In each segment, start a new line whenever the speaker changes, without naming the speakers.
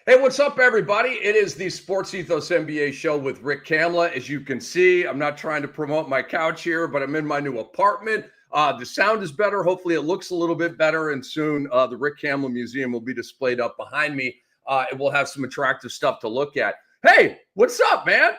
Hey, what's up, everybody? It is the Sports Ethos NBA show with Rick Kamla. As you can see, I'm not trying to promote my couch here, but I'm in my new apartment. The sound is better. Hopefully, it looks a little bit better. And soon, the Rick Kamla Museum will be displayed up behind me. It will have some attractive stuff to look at. Hey, what's up, man?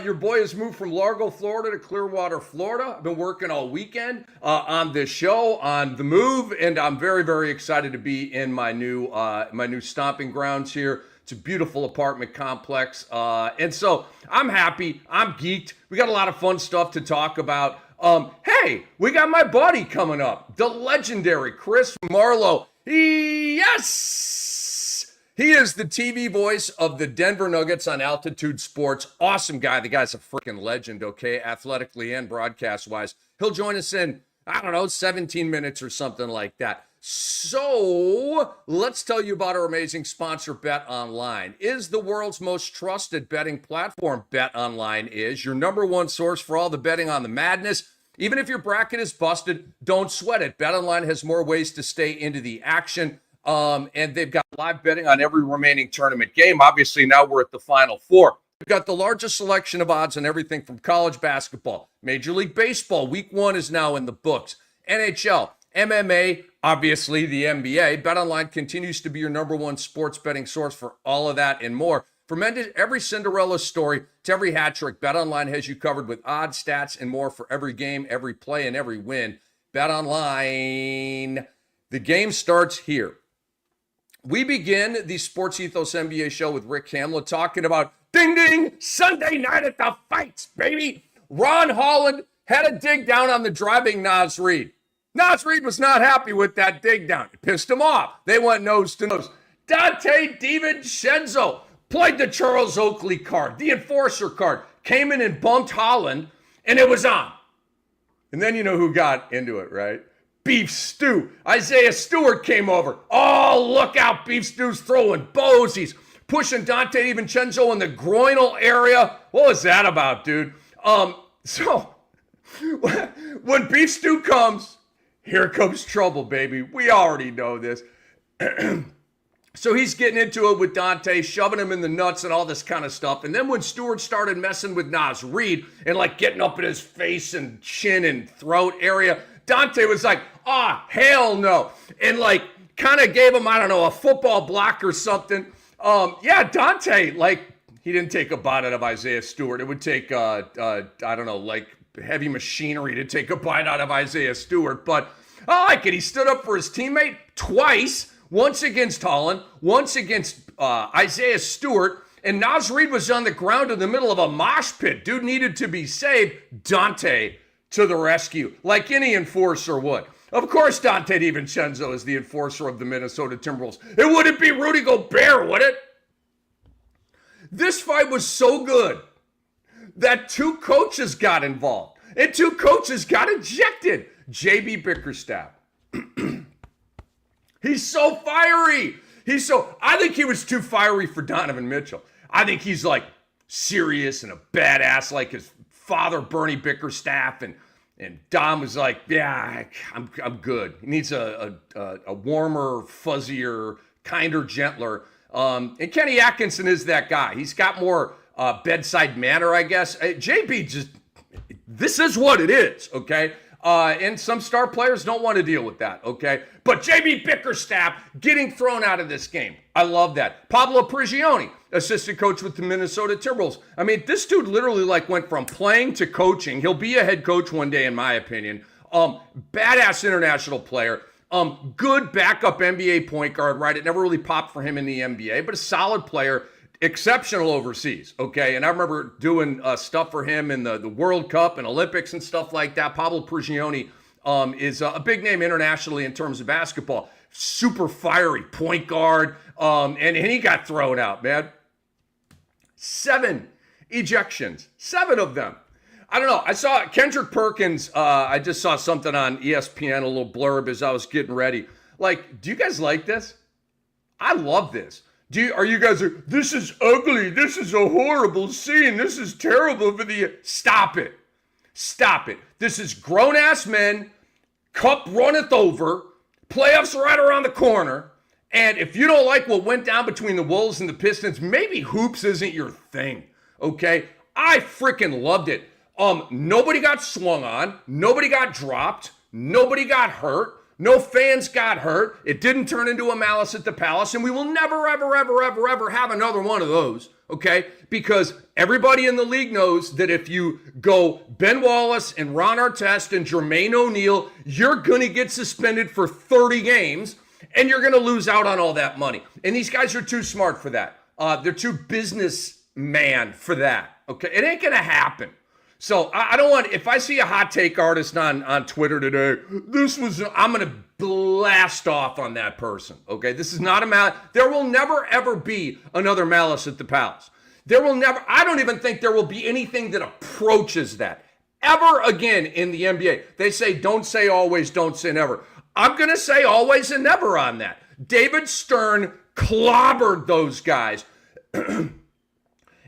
Your boy has moved from Largo, Florida to Clearwater, Florida. I've been working all weekend on this show, on the move, and I'm very, very excited to be in my new stomping grounds here. It's a beautiful apartment complex, and so I'm happy. I'm geeked. We got a lot of fun stuff to talk about. Hey, we got my buddy coming up, the legendary Chris Marlowe. Yes! He is the TV voice of the Denver Nuggets on Altitude Sports. Awesome guy. The guy's a freaking legend, okay, athletically and broadcast-wise. He'll join us in, 17 minutes or something like that. So let's tell you about our amazing sponsor, Bet Online. Is the world's most trusted betting platform. Bet Online is your number one source for all the betting on the madness. Even if your bracket is busted, don't sweat it. Bet Online has more ways to stay into the action. And they've got live betting on every remaining tournament game. Obviously, now we're at the Final Four. We've got the largest selection of odds on everything from college basketball, Major League Baseball. Week 1 is now in the books. NHL, MMA, obviously the NBA. BetOnline continues to be your number one sports betting source for all of that and more. From every Cinderella story to every hat trick, BetOnline has you covered with odds, stats, and more for every game, every play, and every win. BetOnline. The game starts here. We begin the Sports Ethos NBA show with Rick Kamla talking about ding ding Sunday night at the fights, baby. Ron Holland had a dig down on the driving Naz Reid. Naz Reid was not happy with that dig down. It pissed him off. They went nose to nose. Dante DiVincenzo played the Charles Oakley card, the enforcer card, came in and bumped Holland, and it was on. And then you know who got into it, right? Beef Stew. Isaiah Stewart came over. Oh, look out. Beef Stew's throwing bows. He's pushing Dante DiVincenzo in the groinal area. What was that about, dude? So when Beef Stew comes, here comes trouble, baby. We already know this. So he's getting into it with Dante, shoving him in the nuts and all this kind of stuff. And then when Stewart started messing with Naz Reid and like getting up in his face and chin and throat area, Dante was like, hell no. And like kind of gave him, a football block or something. Dante, like he didn't take a bite out of Isaiah Stewart. It would take, like heavy machinery to take a bite out of Isaiah Stewart. But I like it. He stood up for his teammate twice, once against Holland, once against Isaiah Stewart. And Naz Reid was on the ground in the middle of a mosh pit. Dude needed to be saved. Dante to the rescue, like any enforcer would. Of course, Dante DiVincenzo is the enforcer of the Minnesota Timberwolves. It wouldn't be Rudy Gobert, would it? This fight was so good that 2 coaches got involved and 2 coaches got ejected. JB Bickerstaff. He's so fiery. I think he was too fiery for Donovan Mitchell. I think he's like serious and a badass like his father, Bernie Bickerstaff, and Dom was like, yeah, I'm good. He needs a warmer, fuzzier, kinder, gentler. And Kenny Atkinson is that guy. He's got more bedside manner, I guess. JB this is what it is, okay? And some star players don't want to deal with that, okay? But JB Bickerstaff getting thrown out of this game. I love that. Pablo Prigioni, assistant coach with the Minnesota Timberwolves. I mean, this dude literally like went from playing to coaching. He'll be a head coach one day, in my opinion. Badass international player. Good backup NBA point guard, right? It never really popped for him in the NBA, but a solid player. Exceptional overseas, okay? And I remember doing stuff for him in the World Cup and Olympics and stuff like that. Pablo Prigioni is a big name internationally in terms of basketball. Super fiery point guard, and he got thrown out, man. 7 ejections, 7 of them. I don't know. I saw Kendrick Perkins. I just saw something on ESPN, a little blurb as I was getting ready. Like, do you guys like this? I love this. Are you guys, this is ugly. This is a horrible scene. This is terrible for the, stop it. Stop it. This is grown-ass men. Cup runneth over. Playoffs right around the corner. And if you don't like what went down between the Wolves and the Pistons, maybe hoops isn't your thing, okay? I freaking loved it. Nobody got swung on. Nobody got dropped. Nobody got hurt. No fans got hurt. It didn't turn into a Malice at the Palace, and we will never, ever, ever, ever, ever have another one of those, okay? Because everybody in the league knows that if you go Ben Wallace and Ron Artest and Jermaine O'Neal, you're going to get suspended for 30 games, and you're going to lose out on all that money. And these guys are too smart for that. They're too businessman for that, okay? It ain't going to happen. So I don't want, if I see a hot take artist on Twitter today, I'm going to blast off on that person, okay? This is not a malice. There will never, ever be another Malice at the Palace. I don't even think there will be anything that approaches that ever again in the NBA. They say, don't say always, don't say never. I'm going to say always and never on that. David Stern clobbered those guys and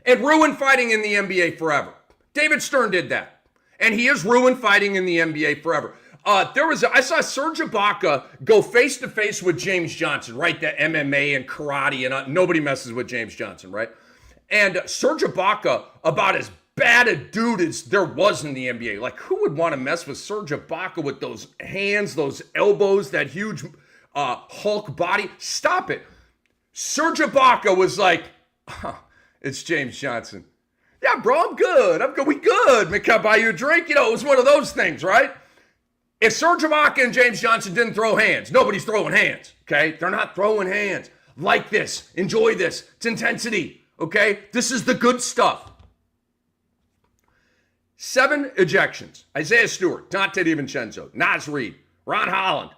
ruined fighting in the NBA forever. David Stern did that, and he has ruined fighting in the NBA forever. I saw Serge Ibaka go face-to-face with James Johnson, right? The MMA and karate, and nobody messes with James Johnson, right? And Serge Ibaka, about as bad a dude as there was in the NBA. Like, who would want to mess with Serge Ibaka with those hands, those elbows, that huge Hulk body? Stop it. Serge Ibaka was like, it's James Johnson. Yeah, bro, I'm good. We good. Man, can I buy you a drink? You know, it was one of those things, right? If Serge Ibaka and James Johnson didn't throw hands, nobody's throwing hands, okay? They're not throwing hands. Like this. Enjoy this. It's intensity, okay? This is the good stuff. 7 ejections. Isaiah Stewart, Dante DiVincenzo, Naz Reid, Ron Holland,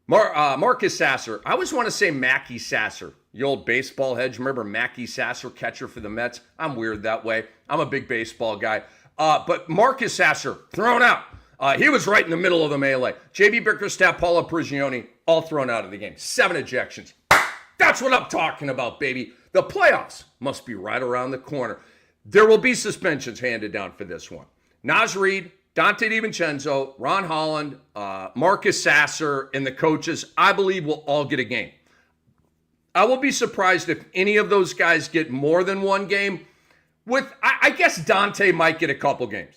Marcus Sasser. I always want to say Mackie Sasser. You old baseball heads, remember Mackie Sasser, catcher for the Mets? I'm weird that way. I'm a big baseball guy. But Marcus Sasser, thrown out. He was right in the middle of the melee. J.B. Bickerstaff, Paolo Prigioni, all thrown out of the game. 7 ejections. That's what I'm talking about, baby. The playoffs must be right around the corner. There will be suspensions handed down for this one. Naz Reid, Dante DiVincenzo, Ron Holland, Marcus Sasser, and the coaches, I believe, will all get a game. I will be surprised if any of those guys get more than one game. I guess Dante might get a couple games.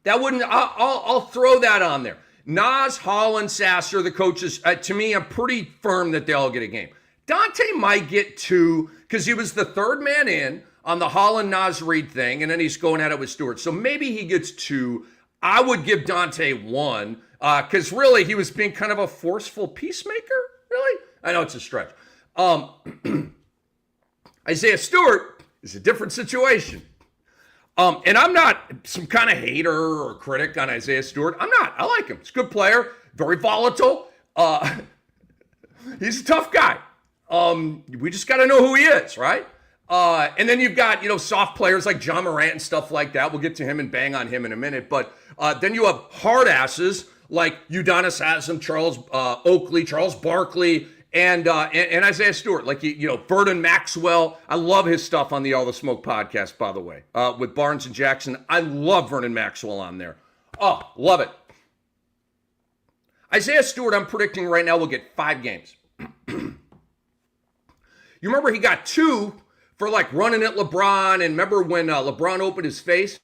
I'll throw that on there. Naz, Holland, Sasser, the coaches, to me, I'm pretty firm that they all get a game. Dante might get 2 because he was the third man in on the Holland Naz Reid thing, and then he's going at it with Stewart. So maybe he gets 2. I would give Dante 1 because really he was being kind of a forceful peacemaker, really. I know it's a stretch. Isaiah Stewart is a different situation. And I'm not some kind of hater or critic on Isaiah Stewart. I'm not. I like him. He's a good player, very volatile. He's a tough guy. We just got to know who he is, right? And then you've got, soft players like John Morant and stuff like that. We'll get to him and bang on him in a minute. But then you have hard asses like Udonis Haslem, Charles Oakley, Charles Barkley, and Isaiah Stewart, like Vernon Maxwell. I love his stuff on the All the Smoke podcast, by the way, with Barnes and Jackson. I love Vernon Maxwell on there. Oh, love it. Isaiah Stewart, I'm predicting right now, will get 5 games. You remember he got 2 for like running at LeBron, and remember when LeBron opened his face?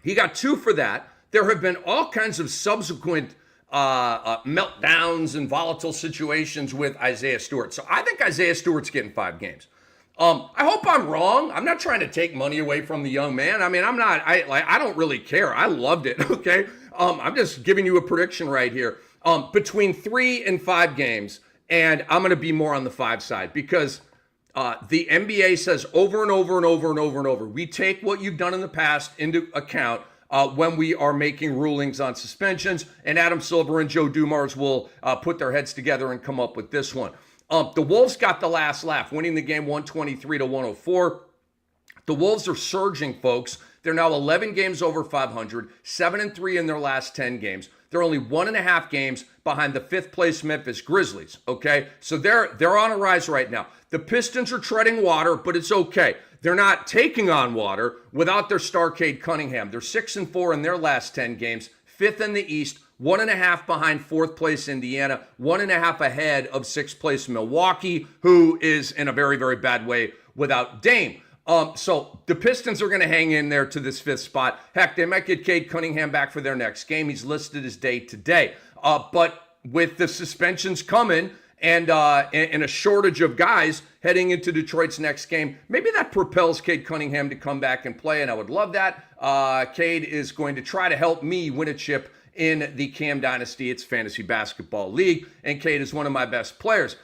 He got 2 for that. There have been all kinds of subsequent meltdowns and volatile situations with Isaiah Stewart. So I think Isaiah Stewart's getting 5 games. I hope I'm wrong. I'm not trying to take money away from the young man. I mean, I don't really care. I loved it, okay? I'm just giving you a prediction right here. Between 3 and 5 games, and I'm going to be more on the 5 side because the NBA says over and over and over and over and over, we take what you've done in the past into account when we are making rulings on suspensions, and Adam Silver and Joe Dumars will put their heads together and come up with this one. The Wolves got the last laugh, winning the game 123-104. The Wolves are surging, folks. They're now 11 games over 500, 7-3 in their last 10 games. They're only 1.5 games behind the 5th place Memphis Grizzlies, okay? So they're on a rise right now. The Pistons are treading water, but it's okay. They're not taking on water without their star Cade Cunningham. They're 6-4 in their last 10 games, 5th in the East, 1.5 behind 4th place Indiana, 1.5 ahead of 6th place Milwaukee, who is in a very, very bad way without Dame. So the Pistons are going to hang in there to this 5th spot. Heck, they might get Cade Cunningham back for their next game. He's listed as day to day. But with the suspensions coming and a shortage of guys heading into Detroit's next game, maybe that propels Cade Cunningham to come back and play, and I would love that. Cade is going to try to help me win a chip in the Cam Dynasty. It's Fantasy Basketball League, and Cade is one of my best players.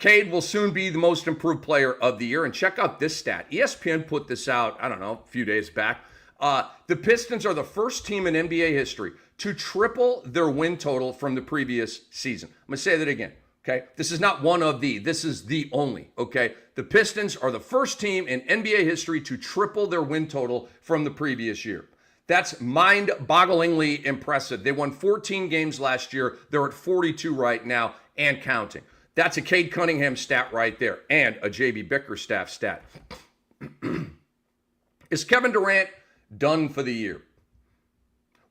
Cade will soon be the most improved player of the year. And check out this stat. ESPN put this out, I don't know, a few days back. The Pistons are the first team in NBA history to triple their win total from the previous season. I'm going to say that again, okay? This is not one of the, this is the only, okay? The Pistons are the first team in NBA history to triple their win total from the previous year. That's mind-bogglingly impressive. They won 14 games last year. They're at 42 right now and counting. That's a Cade Cunningham stat right there, and a J.B. Bickerstaff stat. Is Kevin Durant done for the year?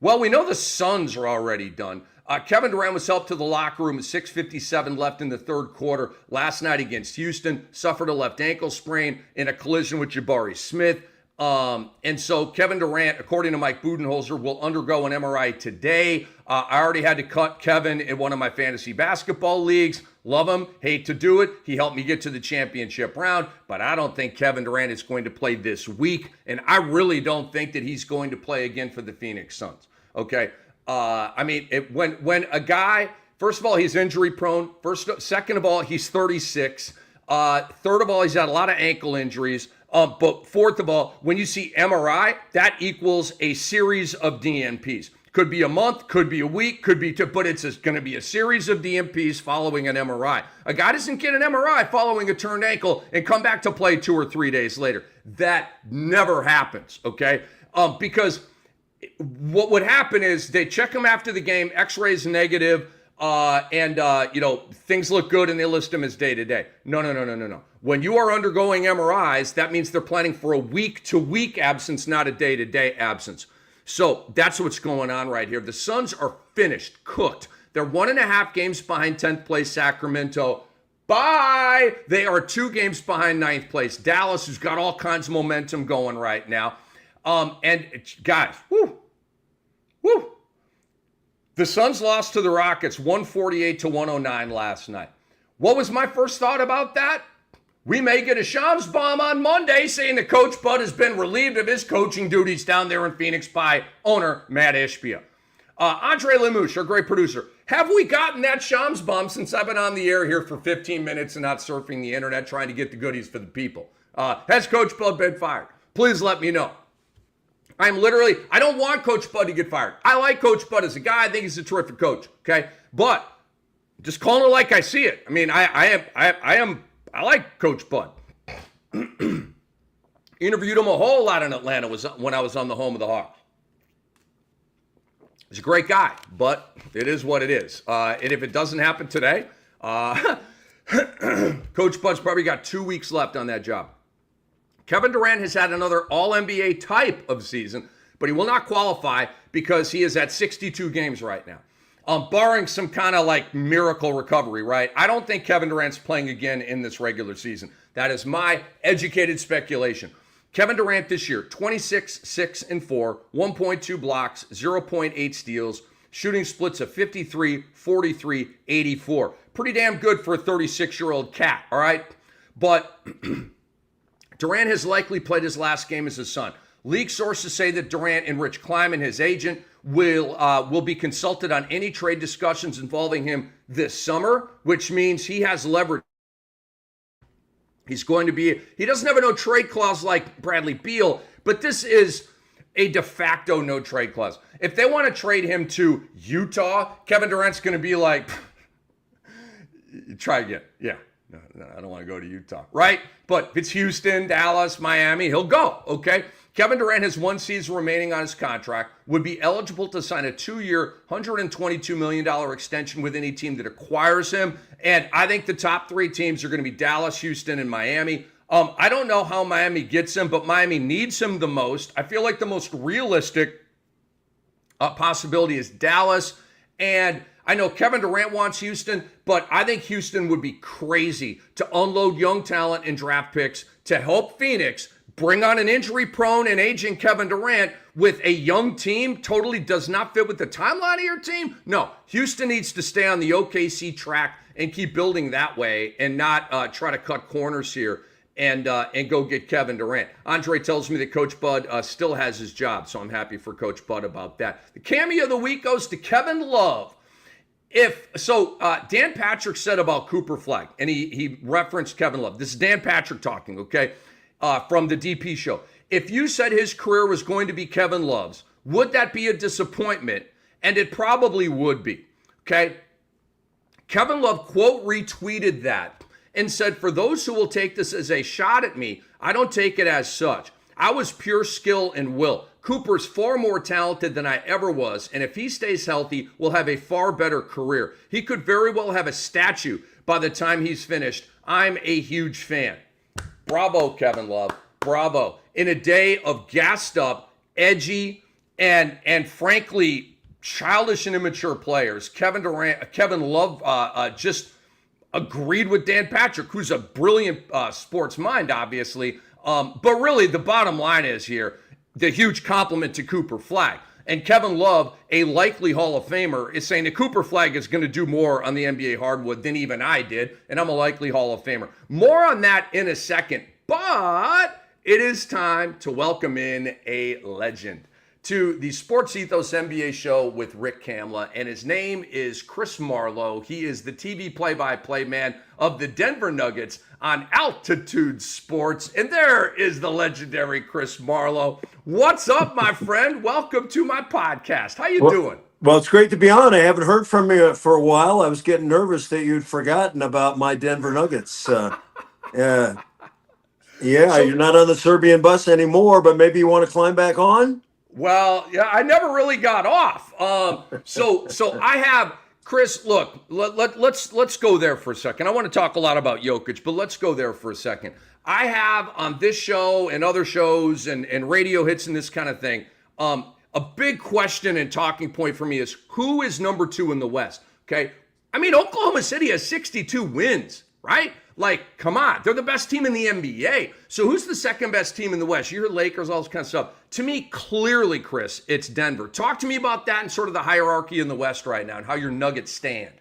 Well, we know the Suns are already done. Kevin Durant was helped to the locker room at 6:57 left in the third quarter last night against Houston, suffered a left ankle sprain in a collision with Jabari Smith. And so Kevin Durant, according to Mike Budenholzer, will undergo an MRI today. I already had to cut Kevin in one of my fantasy basketball leagues. Love him, hate to do it. He helped me get to the championship round, but I don't think Kevin Durant is going to play this week, and I really don't think that he's going to play again for the Phoenix Suns. Okay, I mean, when a guy, first of all, he's injury prone. Second of all, he's 36. Third of all, he's had a lot of ankle injuries. But fourth of all, when you see MRI, that equals a series of DNPs. Could be a month, could be a week, could be two, but it's going to be a series of DNPs following an MRI. A guy doesn't get an MRI following a turned ankle and come back to play 2 or 3 days later. That never happens, okay? Because what would happen is they check him after the game, x-rays negative, things look good and they list him as day-to-day. No. When you are undergoing MRIs, that means they're planning for a week-to-week absence, not a day-to-day absence. So that's what's going on right here. The Suns are finished, cooked. They're 1.5 games behind 10th place Sacramento. Bye! They are 2 games behind 9th place Dallas, who's got all kinds of momentum going right now. And guys, woo! The Suns lost to the Rockets 148-109 last night. What was my first thought about that? We may get a Shams bomb on Monday saying that Coach Bud has been relieved of his coaching duties down there in Phoenix by owner Matt Ishbia. Andre Lemouche, our great producer. Have we gotten that Shams bomb since I've been on the air here for 15 minutes and not surfing the internet trying to get the goodies for the people? Has Coach Bud been fired? Please let me know. I don't want Coach Bud to get fired. I like Coach Bud as a guy. I think he's a terrific coach, okay? But just calling it like I see it. I mean, I like Coach Bud. Interviewed him a whole lot in Atlanta when I was on the home of the Hawks. He's a great guy, but it is what it is. And if it doesn't happen today, Coach Bud's probably got 2 weeks left on that job. Kevin Durant has had another All-NBA type of season, but he will not qualify because he is at 62 games right now. Barring some kind of like miracle recovery, right? I don't think Kevin Durant's playing again in this regular season. That is my educated speculation. Kevin Durant this year, 26, 6, and 4, 1.2 blocks, 0.8 steals, shooting splits of 53, 43, 84. Pretty damn good for a 36-year-old cat, all right? But Durant has likely played his last game as a Sun. League sources say that Durant and Rich Kleiman, his agent, will be consulted on any trade discussions involving him this summer, which means he has leverage. He doesn't have a no trade clause like Bradley Beal, but this is a de facto no trade clause. If they want to trade him to Utah, Kevin Durant's going to be like, try again. Yeah. No, I don't want to go to Utah, right? But if it's Houston, Dallas, Miami, he'll go, okay? Kevin Durant has 1 season remaining on his contract, would be eligible to sign a 2-year, $122 million extension with any team that acquires him. And I think the top 3 teams are going to be Dallas, Houston, and Miami. I don't know how Miami gets him, but Miami needs him the most. I feel like the most realistic possibility is Dallas And I know Kevin Durant wants Houston, but I think Houston would be crazy to unload young talent and draft picks to help Phoenix bring on an injury-prone and aging Kevin Durant with a young team totally does not fit with the timeline of your team. No, Houston needs to stay on the OKC track and keep building that way and not try to cut corners here and go get Kevin Durant. Andre tells me that Coach Bud still has his job, so I'm happy for Coach Bud about that. The cameo of the week goes to Kevin Love. Dan Patrick said about Cooper Flag, and he referenced Kevin Love. This is Dan Patrick talking, okay, from the DP show. If you said his career was going to be Kevin Love's, would that be a disappointment? And it probably would be, okay? Kevin Love, quote, retweeted that and said, for those who will take this as a shot at me, I don't take it as such. I was pure skill and will. Cooper's far more talented than I ever was, and if he stays healthy, will have a far better career. He could very well have a statue by the time he's finished. I'm a huge fan. Bravo, Kevin Love. Bravo. In a day of gassed up, edgy, and frankly, childish and immature players, Kevin Love just agreed with Dan Patrick, who's a brilliant sports mind, obviously. But really, the bottom line is here, the huge compliment to Cooper Flag. And Kevin Love, a likely Hall of Famer, is saying that Cooper Flag is going to do more on the NBA hardwood than even I did, and I'm a likely Hall of Famer. More on that in a second, but it is time to welcome in a legend to the Sports Ethos NBA show with Rick Kamla, and his name is Chris Marlowe. He is the TV play-by-play man of the Denver Nuggets on Altitude Sports, and there is the legendary Chris Marlowe. What's up, my friend? Welcome to my podcast. How you doing?
Well, it's great to be on. I haven't heard from you for a while. I was getting nervous that you'd forgotten about my Denver Nuggets. Yeah, you're not on the Serbian bus anymore, but maybe you want to climb back on?
Well, yeah, I never really got off. So I have Chris. Look, let's go there for a second. I want to talk a lot about Jokic, but let's go there for a second. I have on this show and other shows and radio hits and this kind of thing. A big question and talking point for me is who is number 2 in the West? Okay, I mean Oklahoma City has 62 wins, right? Like, come on, they're the best team in the NBA. So who's the second best team in the West? You hear Lakers, all this kind of stuff. To me, clearly, Chris, it's Denver. Talk to me about that and sort of the hierarchy in the West right now and how your Nuggets stand.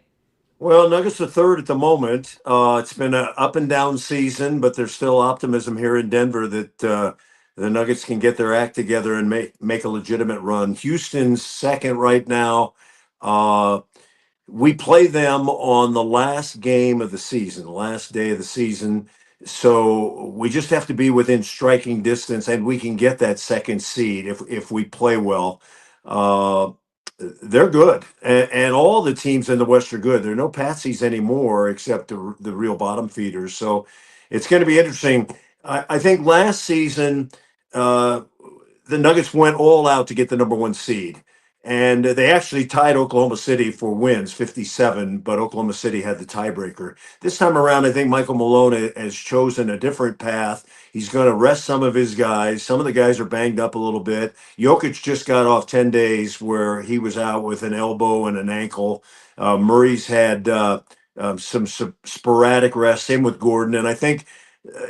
Well, Nuggets are third at the moment. It's been an up and down season, but there's still optimism here in Denver that the Nuggets can get their act together and make a legitimate run. Houston's second right now. We play them on the last game of the season, the last day of the season. So we just have to be within striking distance, and we can get that second seed if we play well. They're good, and all the teams in the West are good. There are no patsies anymore except the real bottom feeders. So it's going to be interesting. I think last season the Nuggets went all out to get the number 1 seed. And they actually tied Oklahoma City for wins, 57, but Oklahoma City had the tiebreaker. This time around, I think Michael Malone has chosen a different path. He's going to rest some of his guys. Some of the guys are banged up a little bit. Jokic just got off 10 days where he was out with an elbow and an ankle. Murray's had some sporadic rest, same with Gordon. And I think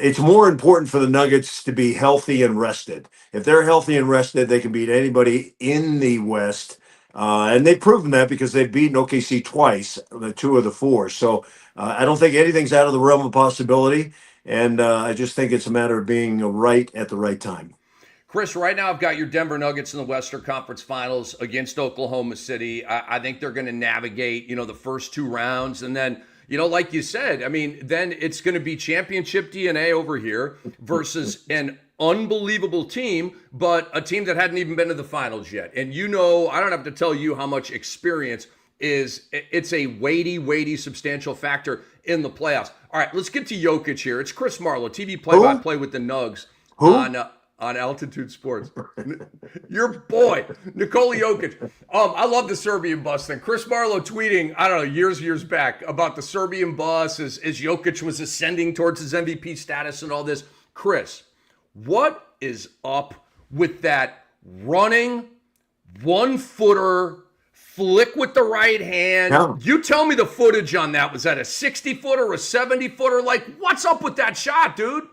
it's more important for the Nuggets to be healthy and rested. If they're healthy and rested, they can beat anybody in the West. And they've proven that because they've beaten OKC twice, the 2 of the 4. So I don't think anything's out of the realm of possibility. And I just think it's a matter of being right at the right time.
Chris, right now I've got your Denver Nuggets in the Western Conference Finals against Oklahoma City. I think they're going to navigate, the first 2 rounds. And then, like you said, I mean, then it's going to be championship DNA over here versus an unbelievable team, but a team that hadn't even been to the finals yet. And I don't have to tell you how much experience it's a weighty, substantial factor in the playoffs. All right, let's get to Jokic here. It's Chris Marlowe, TV play-by-play with the Nugs on Altitude Sports. Your boy, Nikola Jokic. I love the Serbian bus thing. Chris Marlowe tweeting, I don't know, years back about the Serbian bus as Jokic was ascending towards his MVP status and all this. Chris, what is up with that running 1-footer flick with the right hand.
Yeah.
You tell me the footage on that. Was that a 60-footer, a 70-footer? Like, what's up with that shot, dude?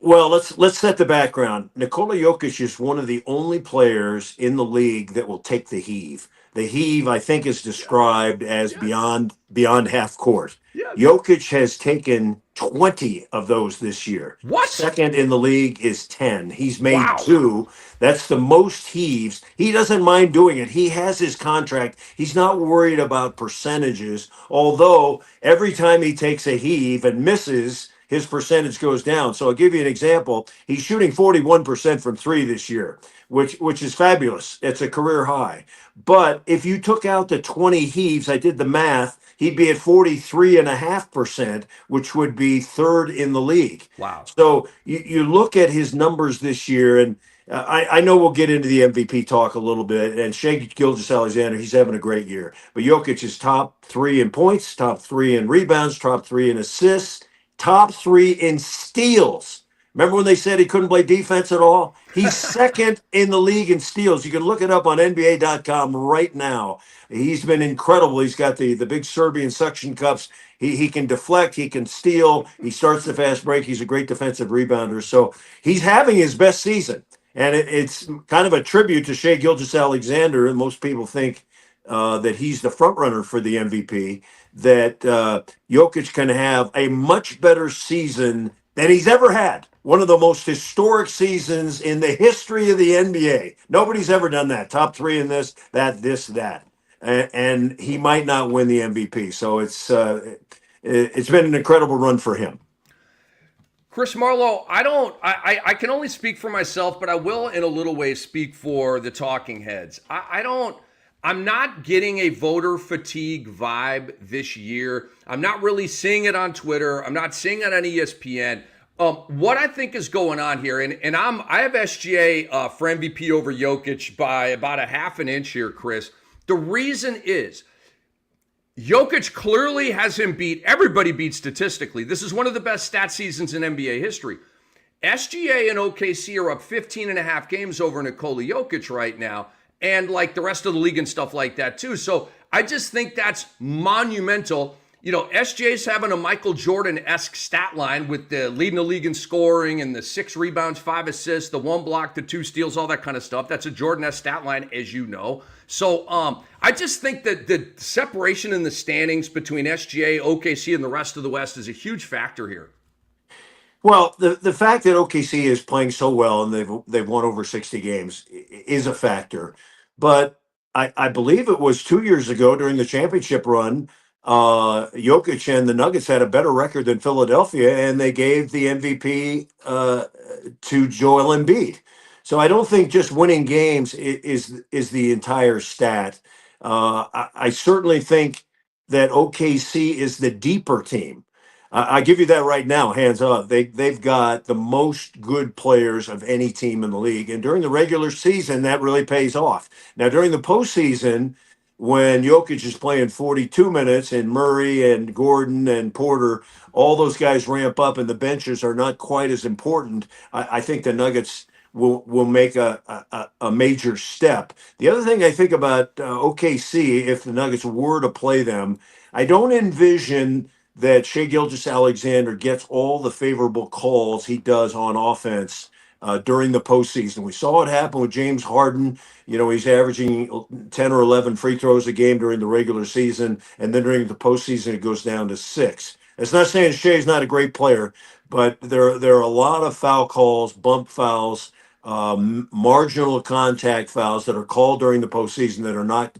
Well, let's set the background. Nikola Jokic is one of the only players in the league that will take the heave. The heave, I think, is
Yes.
described as
Yes.
beyond half court.
Yes.
Jokic has taken 20 of those this year.
What?
Second in the league is 10. He's made
Wow.
two. That's the most heaves. He doesn't mind doing it. He has his contract. He's not worried about percentages, although every time he takes a heave and misses, his percentage goes down. So I'll give you an example. He's shooting 41% from three this year, which is fabulous. It's a career high. But if you took out the 20 heaves, I did the math, he'd be at 43.5%, which would be third in the league.
Wow.
So you look at his numbers this year, and I know we'll get into the MVP talk a little bit, and Shai Gilgeous-Alexander, he's having a great year. But Jokic is top three in points, top three in rebounds, top three in assists, top three in steals. Remember when they said he couldn't play defense at all? He's second in the league in steals. You can look it up on NBA.com right now. He's been incredible. He's got the big Serbian suction cups. He can deflect. He can steal. He starts the fast break. He's a great defensive rebounder. So he's having his best season. And it's kind of a tribute to Shai Gilgeous-Alexander. And most people think that he's the front runner for the MVP, that Jokic can have a much better season than he's ever had. One of the most historic seasons in the history of the NBA. Nobody's ever done that. Top three in this, that. And he might not win the MVP. So it's been an incredible run for him.
Chris Marlowe, I can only speak for myself, but I will in a little way speak for the talking heads. I'm not getting a voter fatigue vibe this year. I'm not really seeing it on Twitter. I'm not seeing it on ESPN. What I think is going on here, and I have SGA for MVP over Jokic by about a half an inch here, Chris. The reason is Jokic clearly has him beat. Everybody beat statistically. This is one of the best stat seasons in NBA history. SGA and OKC are up 15 and a half games over Nikola Jokic right now, and like the rest of the league and stuff like that too. So I just think that's monumental. You know, SJ's having a Michael Jordan-esque stat line with the leading the league in scoring and the 6 rebounds, 5 assists, the 1 block, the 2 steals, all that kind of stuff. That's a Jordan-esque stat line, as you know. So I just think that the separation in the standings between SGA, OKC, and the rest of the West is a huge factor here.
Well, the fact that OKC is playing so well and they've won over 60 games is a factor. But I believe it was 2 years ago during the championship run, Jokic and the Nuggets had a better record than Philadelphia, and they gave the MVP to Joel Embiid. So I don't think just winning games is the entire stat. I certainly think that OKC is the deeper team. I give you that right now, hands up. They've got the most good players of any team in the league, and during the regular season, that really pays off. Now, during the postseason, when Jokic is playing 42 minutes and Murray and Gordon and Porter, all those guys ramp up and the benches are not quite as important, I think the Nuggets will make a major step. The other thing I think about OKC, if the Nuggets were to play them, I don't envision that Shai Gilgeous-Alexander gets all the favorable calls he does on offense during the postseason. We saw it happen with James Harden. You know, he's averaging 10 or 11 free throws a game during the regular season, and then during the postseason, it goes down to 6. It's not saying Shai's not a great player, but there are a lot of foul calls, bump fouls, marginal contact fouls that are called during the postseason that are not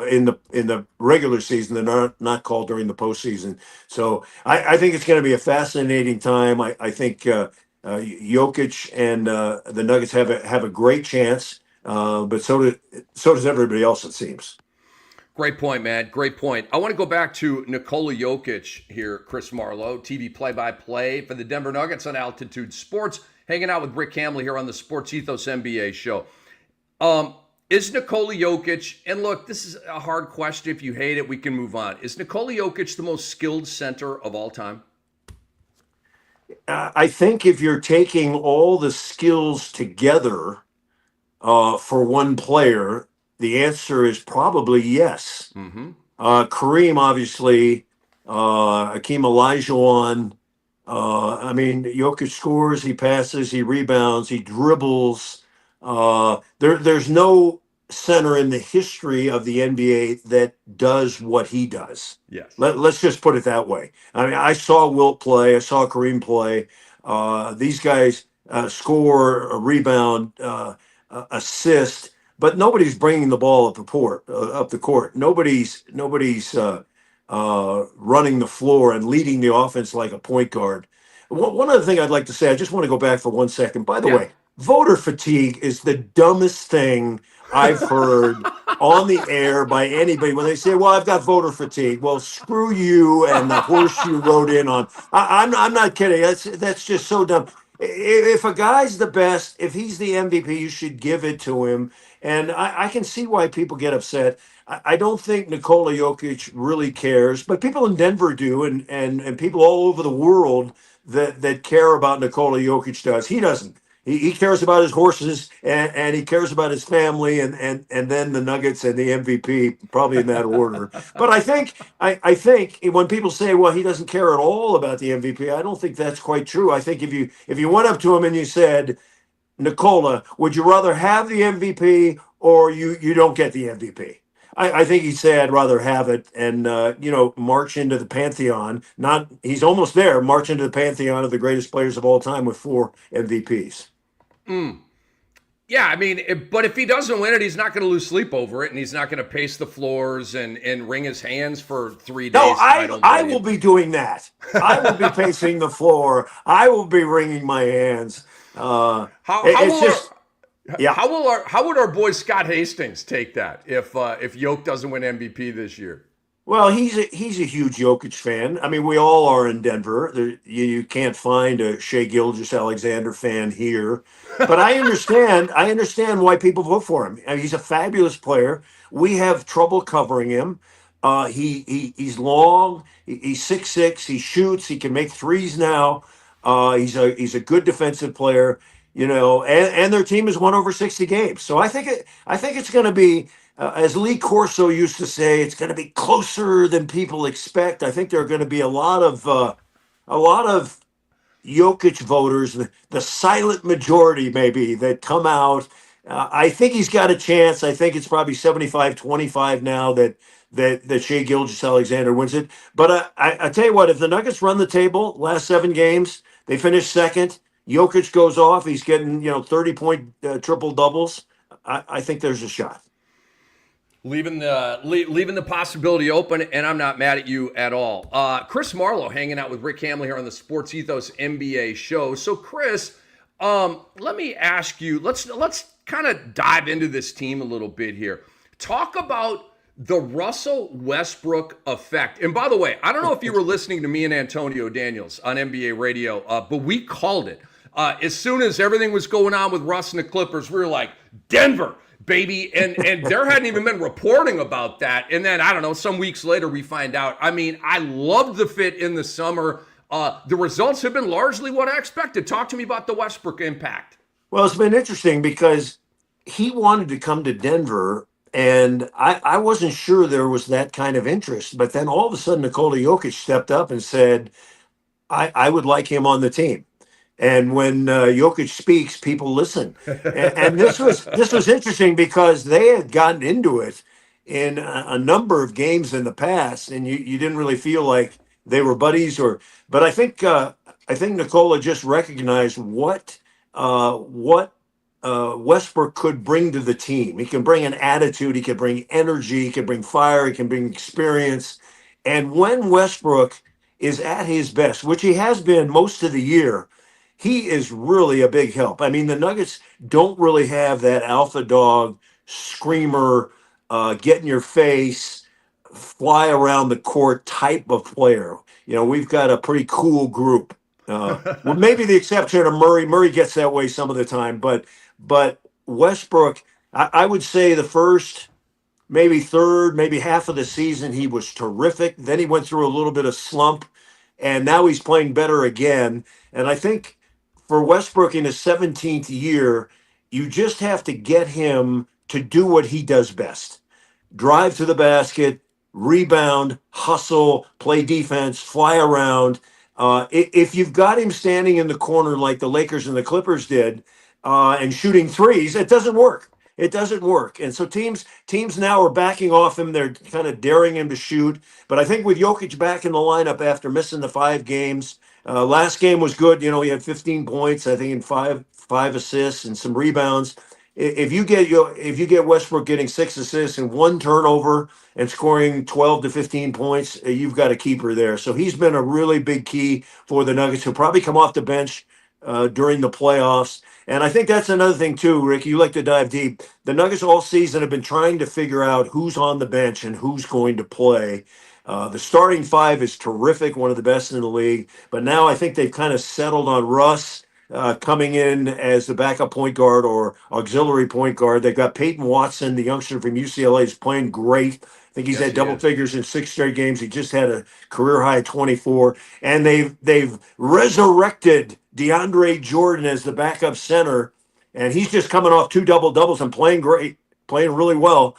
in the regular season. They're not called during the postseason. So I think it's going to be a fascinating time. I think Jokic and the Nuggets have a great chance, but so does everybody else, it seems.
Great point, man. Great point. I want to go back to Nikola Jokic here, Chris Marlowe, TV play-by-play for the Denver Nuggets on Altitude Sports, hanging out with Rick Kamla here on the Sports Ethos NBA show. Is Nikola Jokic, and look, this is a hard question. If you hate it, we can move on. Is Nikola Jokic the most skilled center of all time?
I think if you're taking all the skills together for one player, the answer is probably yes.
Mm-hmm.
Kareem, obviously, Akeem Olajuwon. I mean, Jokic scores, he passes, he rebounds, he dribbles. There's no center in the history of the NBA that does what he does.
Yes.
Let's just put it that way. I mean, I saw Wilt play, I saw Kareem play. These guys score, rebound, assist, but nobody's bringing the ball up the court. Nobody's running the floor and leading the offense like a point guard. One other thing I'd like to say, I just want to go back for 1 second. By the
Yeah.
way, voter fatigue is the dumbest thing I've heard on the air by anybody when they say, "Well, I've got voter fatigue." Well, screw you and the horse you rode in on. I'm not kidding. That's just so dumb. If a guy's the best, if he's the MVP, you should give it to him. And I can see why people get upset. I don't think Nikola Jokic really cares, but people in Denver do, and people all over the world that care about Nikola Jokic does. He doesn't. He cares about his horses and he cares about his family and then the Nuggets and the MVP, probably in that order. But I think when people say, well, he doesn't care at all about the MVP, I don't think that's quite true. I think if you went up to him and you said, Nikola, would you rather have the MVP or you don't get the MVP? I think he'd say I'd rather have it and march into the pantheon. He's almost there. March into the pantheon of the greatest players of all time with 4 MVPs.
Yeah, I mean, but if he doesn't win it, he's not going to lose sleep over it, and he's not going to pace the floors and wring his hands for 3 days.
No, I will be doing that. I will be pacing the floor. I will be wringing my hands.
How would our boy Scott Hastings take that if Yoke doesn't win MVP this year?
Well, he's a huge Jokic fan. I mean, we all are in Denver. You can't find a Shea Gilgeous-Alexander fan here, but I understand. I understand why people vote for him. I mean, he's a fabulous player. We have trouble covering him. He's long. He's 6'6". He shoots. He can make threes now. He's a good defensive player. And their team has won over 60 games. So I think it's going to be. As Lee Corso used to say, it's going to be closer than people expect. I think there are going to be a lot of Jokic voters, the silent majority maybe, that come out. I think he's got a chance. I think it's probably 75-25 now that Shea Gilgeous-Alexander wins it. But I tell you what, if the Nuggets run the table last 7 games, they finish second. Jokic goes off. He's getting 30-point triple doubles. I think there's a shot.
Leaving the possibility open, and I'm not mad at you at all. Chris Marlowe hanging out with Rick Kamla here on the Sports Ethos NBA show. So, Chris, let me ask you. Let's kind of dive into this team a little bit here. Talk about the Russell Westbrook effect. And by the way, I don't know if you were listening to me and Antonio Daniels on NBA radio, but we called it as soon as everything was going on with Russ and the Clippers. We were like, Denver, baby, and there hadn't even been reporting about that. And then, I don't know, some weeks later we find out. I mean, I loved the fit in the summer. The results have been largely what I expected. Talk to me about the Westbrook impact.
Well, it's been interesting because he wanted to come to Denver, and I wasn't sure there was that kind of interest. But then all of a sudden, Nikola Jokic stepped up and said, I would like him on the team. And when Jokic speaks, people listen. And this was interesting because they had gotten into it in a number of games in the past, and you didn't really feel like they were buddies. But I think Nikola just recognized what Westbrook could bring to the team. He can bring an attitude, he can bring energy, he can bring fire, he can bring experience. And when Westbrook is at his best, which he has been most of the year, he is really a big help. I mean, the Nuggets don't really have that alpha dog, screamer, get in your face, fly around the court type of player. We've got a pretty cool group. Well, maybe the exception of Murray. Murray gets that way some of the time, but Westbrook, I would say the first, maybe third, maybe half of the season, he was terrific. Then he went through a little bit of slump, and now he's playing better again. And I think for Westbrook in his 17th year, you just have to get him to do what he does best: drive to the basket, rebound, hustle, play defense, fly around. If you've got him standing in the corner like the Lakers and the Clippers did, and shooting threes, it doesn't work. It doesn't work. And so teams now are backing off him. They're kind of daring him to shoot. But I think with Jokic back in the lineup after missing the 5 games, last game was good. He had 15 points, I think, and five assists and some rebounds. If you get Westbrook getting 6 assists and 1 turnover and scoring 12 to 15 points, you've got a keeper there. So he's been a really big key for the Nuggets. He'll probably come off the bench during the playoffs. And I think that's another thing too, Rick. You like to dive deep. The Nuggets all season have been trying to figure out who's on the bench and who's going to play. The starting 5 is terrific, one of the best in the league. But now I think they've kind of settled on Russ coming in as the backup point guard or auxiliary point guard. They've got Peyton Watson, the youngster from UCLA, is playing great. I think he's had double figures in 6 straight games. He just had a career high 24. And they've resurrected DeAndre Jordan as the backup center, and he's just coming off 2 double-doubles and playing great, playing really well.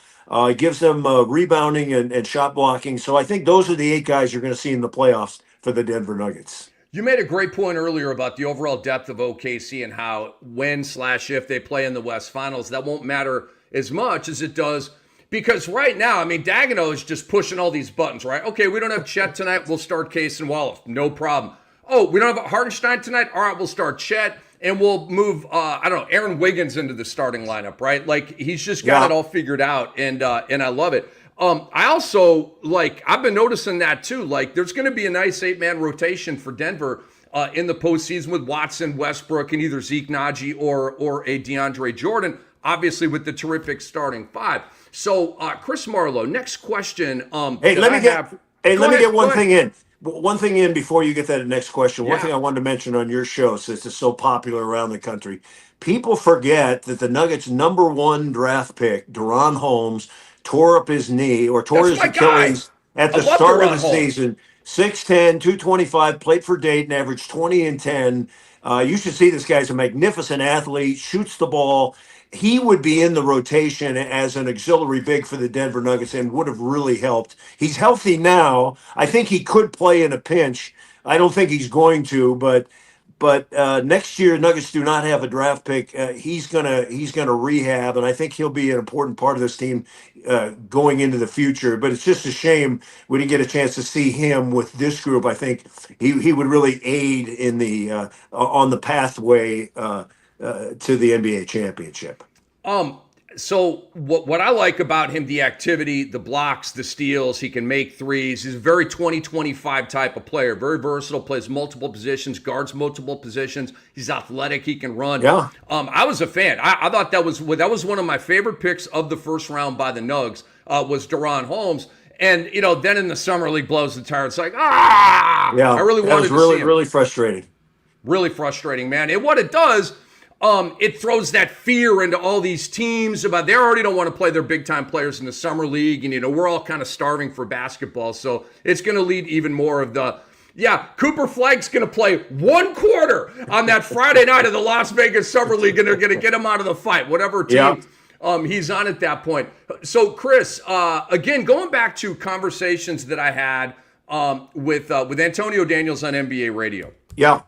Gives them rebounding and shot blocking. So I think those are the 8 guys you're going to see in the playoffs for the Denver Nuggets.
You made a great point earlier about the overall depth of OKC and how when/if they play in the West Finals, that won't matter as much as it does. Because right now, I mean, Daigneault is just pushing all these buttons, right? Okay, we don't have Chet tonight. We'll start Case and Wallace. No problem. Oh, we don't have Hartenstein tonight? All right, we'll start Chet, and we'll move, Aaron Wiggins into the starting lineup, right? Like, he's just got it all figured out, and I love it. I also, I've been noticing that too. There's going to be a nice 8-man rotation for Denver in the postseason with Watson, Westbrook, and either Zeke Naji or a DeAndre Jordan, obviously with the terrific starting 5. So, Chris Marlowe, next question.
Let me get one thing in. One thing in before you get that next question. One thing I wanted to mention on your show, since it's so popular around the country, people forget that the Nuggets' #1 draft pick, Deron Holmes, tore up his knee or tore his Achilles at the start of the season. 6'10", 225, played for Dayton, averaged 20 and 10. You should see this guy's a magnificent athlete, shoots the ball. He would be in the rotation as an auxiliary big for the Denver Nuggets and would have really helped. He's healthy now. I think he could play in a pinch. I don't think he's going to, but next year Nuggets do not have a draft pick. He's gonna rehab, and I think he'll be an important part of this team going into the future. But it's just a shame we didn't get a chance to see him with this group. I think he would really aid in the on the pathway to the NBA championship.
So what I like about him, the activity, the blocks, the steals, he can make threes. He's a very 20-25 type of player, very versatile, plays multiple positions, guards multiple positions. He's athletic, he can run.
Yeah.
I was a fan. I thought that was one of my favorite picks of the first round by the Nugs, was Deron Holmes. And, then in the summer league blows the tire. It's like,
Yeah,
I really wanted to see him.
Really frustrating.
Really frustrating, man. And what it does, it throws that fear into all these teams about they already don't want to play their big-time players in the summer league, and, we're all kind of starving for basketball. So it's going to lead even more of the, Cooper Flagg's going to play 1 quarter on that Friday night of the Las Vegas Summer League, and they're going to get him out of the fight, whatever team he's on at that point. So, Chris, again, going back to conversations that I had with Antonio Daniels on NBA radio.
Yeah.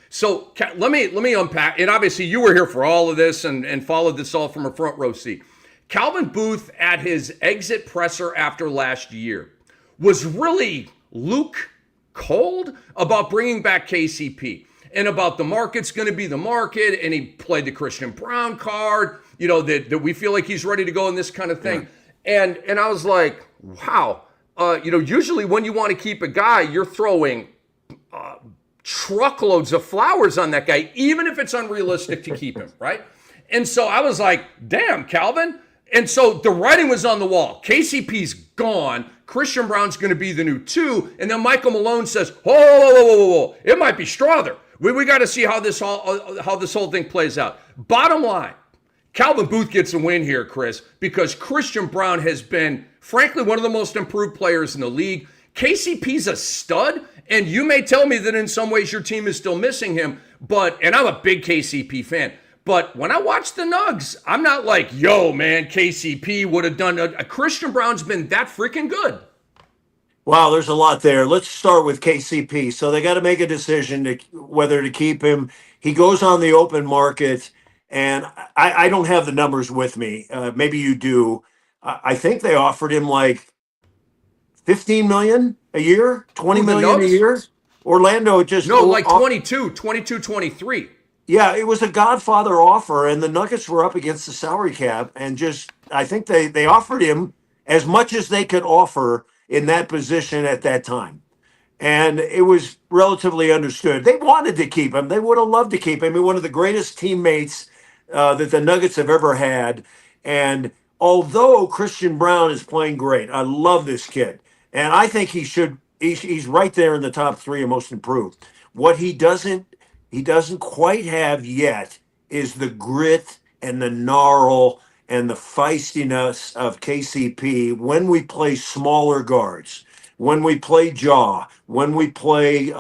So let me unpack, and obviously you were here for all of this and followed this all from a front row seat. Calvin Booth at his exit presser after last year was really Luke cold about bringing back KCP and about the market's going to be the market, and he played the Christian Brown card, that we feel like he's ready to go and this kind of thing. Yeah. And I was like, wow, usually when you want to keep a guy, you're throwing truckloads of flowers on that guy, even if it's unrealistic to keep him, right? And so I was like, damn, Calvin. And so the writing was on the wall. KCP's gone. Christian Brown's going to be the new 2. And then Michael Malone says, whoa. It might be Strother. We got to see how this whole thing plays out. Bottom line, Calvin Booth gets a win here, Chris, because Christian Brown has been, frankly, one of the most improved players in the league. KCP's a stud, and you may tell me that in some ways your team is still missing him, and I'm a big KCP fan, But when I watch the Nugs, I'm not like, yo, man, KCP would have done a Christian Brown's been that freaking good.
Wow, there's a lot there. Let's start with KCP. So they got to make a decision to whether to keep him. He goes on the open market, and I don't have the numbers with me. Maybe you do. I think they offered him like 15 million a year, 20 million a year. Orlando just
no, like 22, 23.
Yeah, it was a Godfather offer, and the Nuggets were up against the salary cap, and just I think they offered him as much as they could offer in that position at that time. And it was relatively understood. They wanted to keep him. They would have loved to keep him. He was one of the greatest teammates that the Nuggets have ever had. And although Christian Brown is playing great, I love this kid. And I think he's right there in the top three of most improved. What he doesn't quite have yet is the grit and the gnarl and the feistiness of KCP when we play smaller guards, when we play Jaw, when we play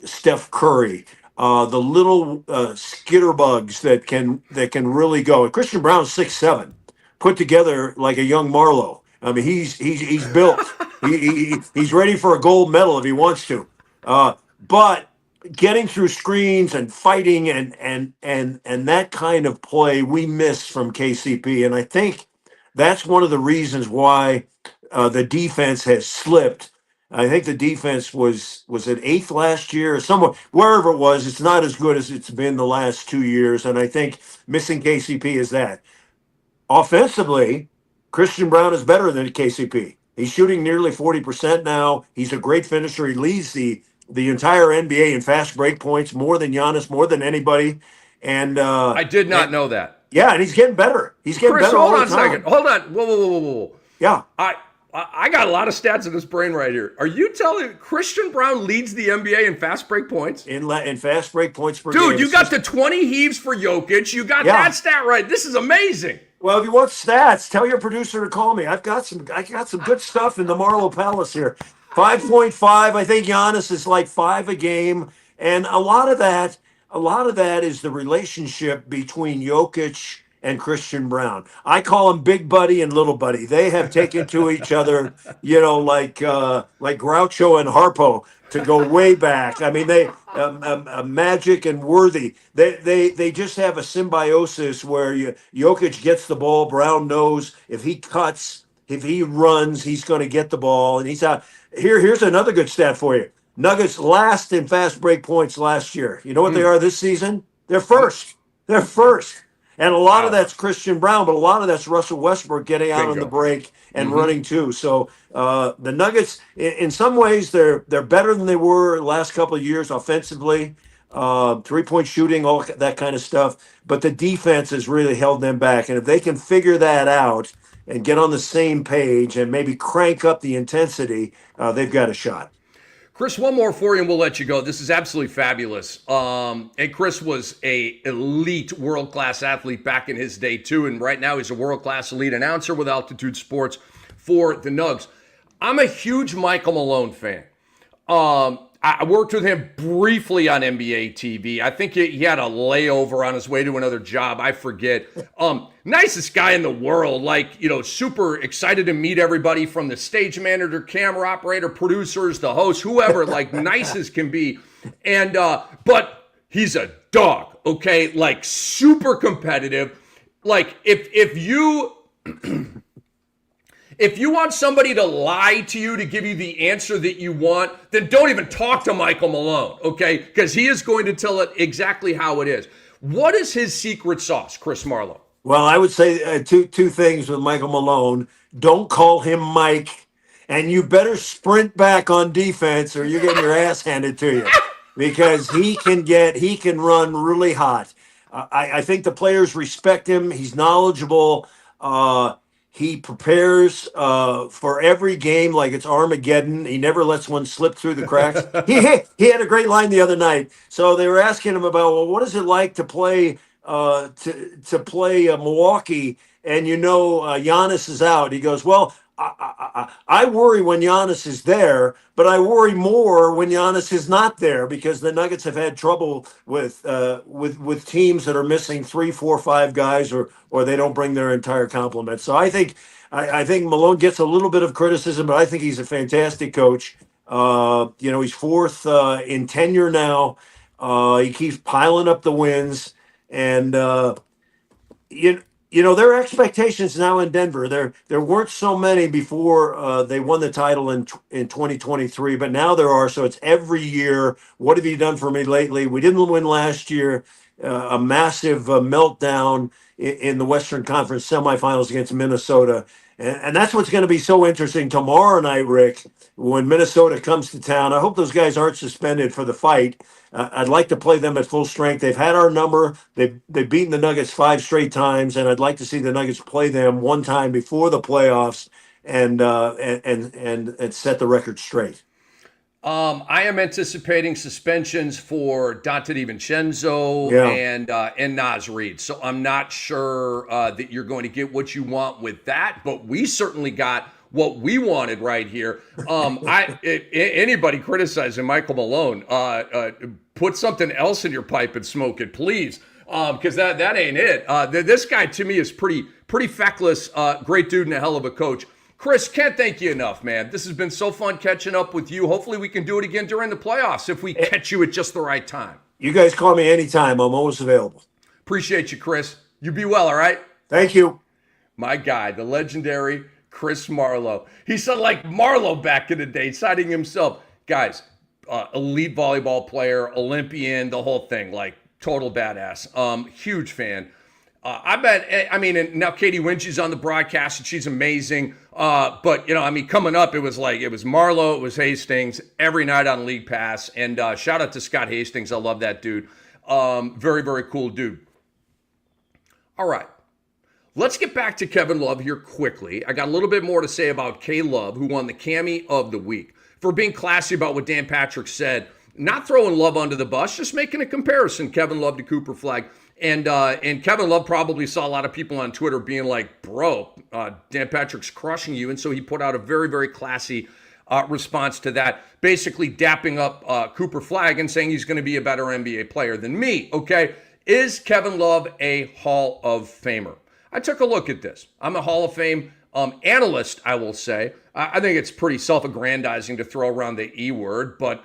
Steph Curry, the little skitterbugs that can really go. And Christian Brown's 6'7", put together like a young Marlowe. I mean, he's built. He's ready for a gold medal if he wants to. But getting through screens and fighting and that kind of play we miss from KCP, and I think that's one of the reasons why the defense has slipped. I think the defense was at eighth last year or somewhere, wherever it was. It's not as good as it's been the last 2 years, and I think missing KCP is that. Offensively, Christian Brown is better than KCP. He's shooting nearly 40% now. He's a great finisher. He leads the entire NBA in fast break points, more than Giannis, more than anybody. And
I did not know that.
Yeah, and he's getting better. He's getting
Chris,
better all the time.
Hold on a second. Hold on. Whoa.
Yeah.
I got a lot of stats in this brain right here. Are you telling Christian Brown leads the NBA in fast break points?
In fast break points per game.
Dude, you got the 20 heaves for Jokic. You got that stat right. This is amazing.
Well, if you want stats, tell your producer to call me. I got some good stuff in the Marlowe Palace here. 5.5. I think Giannis is like 5 a game, and a lot of that is the relationship between Jokic and Christian Brown. I call them Big Buddy and Little Buddy. They have taken to each other, like Groucho and Harpo, to go way back. I mean, they Magic and Worthy. They just have a symbiosis where Jokic gets the ball. Brown knows if he cuts, if he runs, he's going to get the ball, and he's out. Here's another good stat for you. Nuggets last in fast break points last year. You know what they are this season? They're first. They're first. And a lot of that's Christian Brown, but a lot of that's Russell Westbrook getting out on the break and running too. So the Nuggets, in some ways, they're better than they were the last couple of years offensively, 3-point shooting, all that kind of stuff. But the defense has really held them back. And if they can figure that out and get on the same page and maybe crank up the intensity, they've got a shot.
Chris, one more for you and we'll let you go. This is absolutely fabulous. And Chris was a elite world-class athlete back in his day too. And right now he's a world-class elite announcer with Altitude Sports for the Nugs. I'm a huge Michael Malone fan. I worked with him briefly on NBA TV. I think he had a layover on his way to another job. I forget. Nicest guy in the world. Super excited to meet everybody from the stage manager, camera operator, producers, the host, whoever, nice as can be. And, but he's a dog, okay? Super competitive. If you... If you want somebody to lie to you to give you the answer that you want, then don't even talk to Michael Malone, okay? Because he is going to tell it exactly how it is. What is his secret sauce, Chris Marlowe?
Well, I would say two things with Michael Malone. Don't call him Mike, and you better sprint back on defense or you're getting your ass handed to you because he can run really hot. I think the players respect him. He's knowledgeable. He prepares for every game like it's Armageddon. He never lets one slip through the cracks. He had a great line the other night. So they were asking him about, well, what is it like to play Milwaukee? And Giannis is out. He goes, well, I worry when Giannis is there, but I worry more when Giannis is not there because the Nuggets have had trouble with teams that are missing 3, 4, 5 guys, or they don't bring their entire complement. So I think Malone gets a little bit of criticism, but I think he's a fantastic coach. He's fourth in tenure now. He keeps piling up the wins, and you there are expectations now in Denver. There weren't so many before they won the title in 2023, but now there are. So it's every year. What have you done for me lately? We didn't win last year. A massive meltdown in the Western Conference semifinals against Minnesota, and that's what's going to be so interesting tomorrow night, Rick. When Minnesota comes to town, I hope those guys aren't suspended for the fight. I'd like to play them at full strength. They've had our number. They've beaten the Nuggets 5 straight times, and I'd like to see the Nuggets play them one time before the playoffs and set the record straight.
I am anticipating suspensions for Dante DiVincenzo and Naz Reid. So I'm not sure that you're going to get what you want with that, but we certainly got what we wanted right here. Anybody criticizing Michael Malone, put something else in your pipe and smoke it, please, because that ain't it. This guy to me is pretty feckless, great dude and a hell of a coach. Chris, can't thank you enough, man. This has been so fun catching up with you. Hopefully we can do it again during the playoffs if we catch you at just the right time.
You guys call me anytime. I'm always available.
Appreciate you, Chris. You be well, all right?
Thank you.
My guy, the legendary Chris Marlowe. He said like Marlowe back in the day, citing himself. Guys, elite volleyball player, Olympian, the whole thing, like total badass. Huge fan. And now Katie Winch's on the broadcast and she's amazing. But coming up, it was Marlowe, it was Hastings every night on League Pass. And shout out to Scott Hastings. I love that dude. Very, very cool dude. All right. Let's get back to Kevin Love here quickly. I got a little bit more to say about K Love, who won the Cammy of the Week, for being classy about what Dan Patrick said, not throwing Love under the bus, just making a comparison, Kevin Love to Cooper Flagg. And Kevin Love probably saw a lot of people on Twitter being like, bro, Dan Patrick's crushing you. And so he put out a very, very classy response to that, basically dapping up Cooper Flagg and saying he's going to be a better NBA player than me, okay? Is Kevin Love a Hall of Famer? I took a look at this. I'm a Hall of Fame analyst, I will say. I think it's pretty self-aggrandizing to throw around the E word, but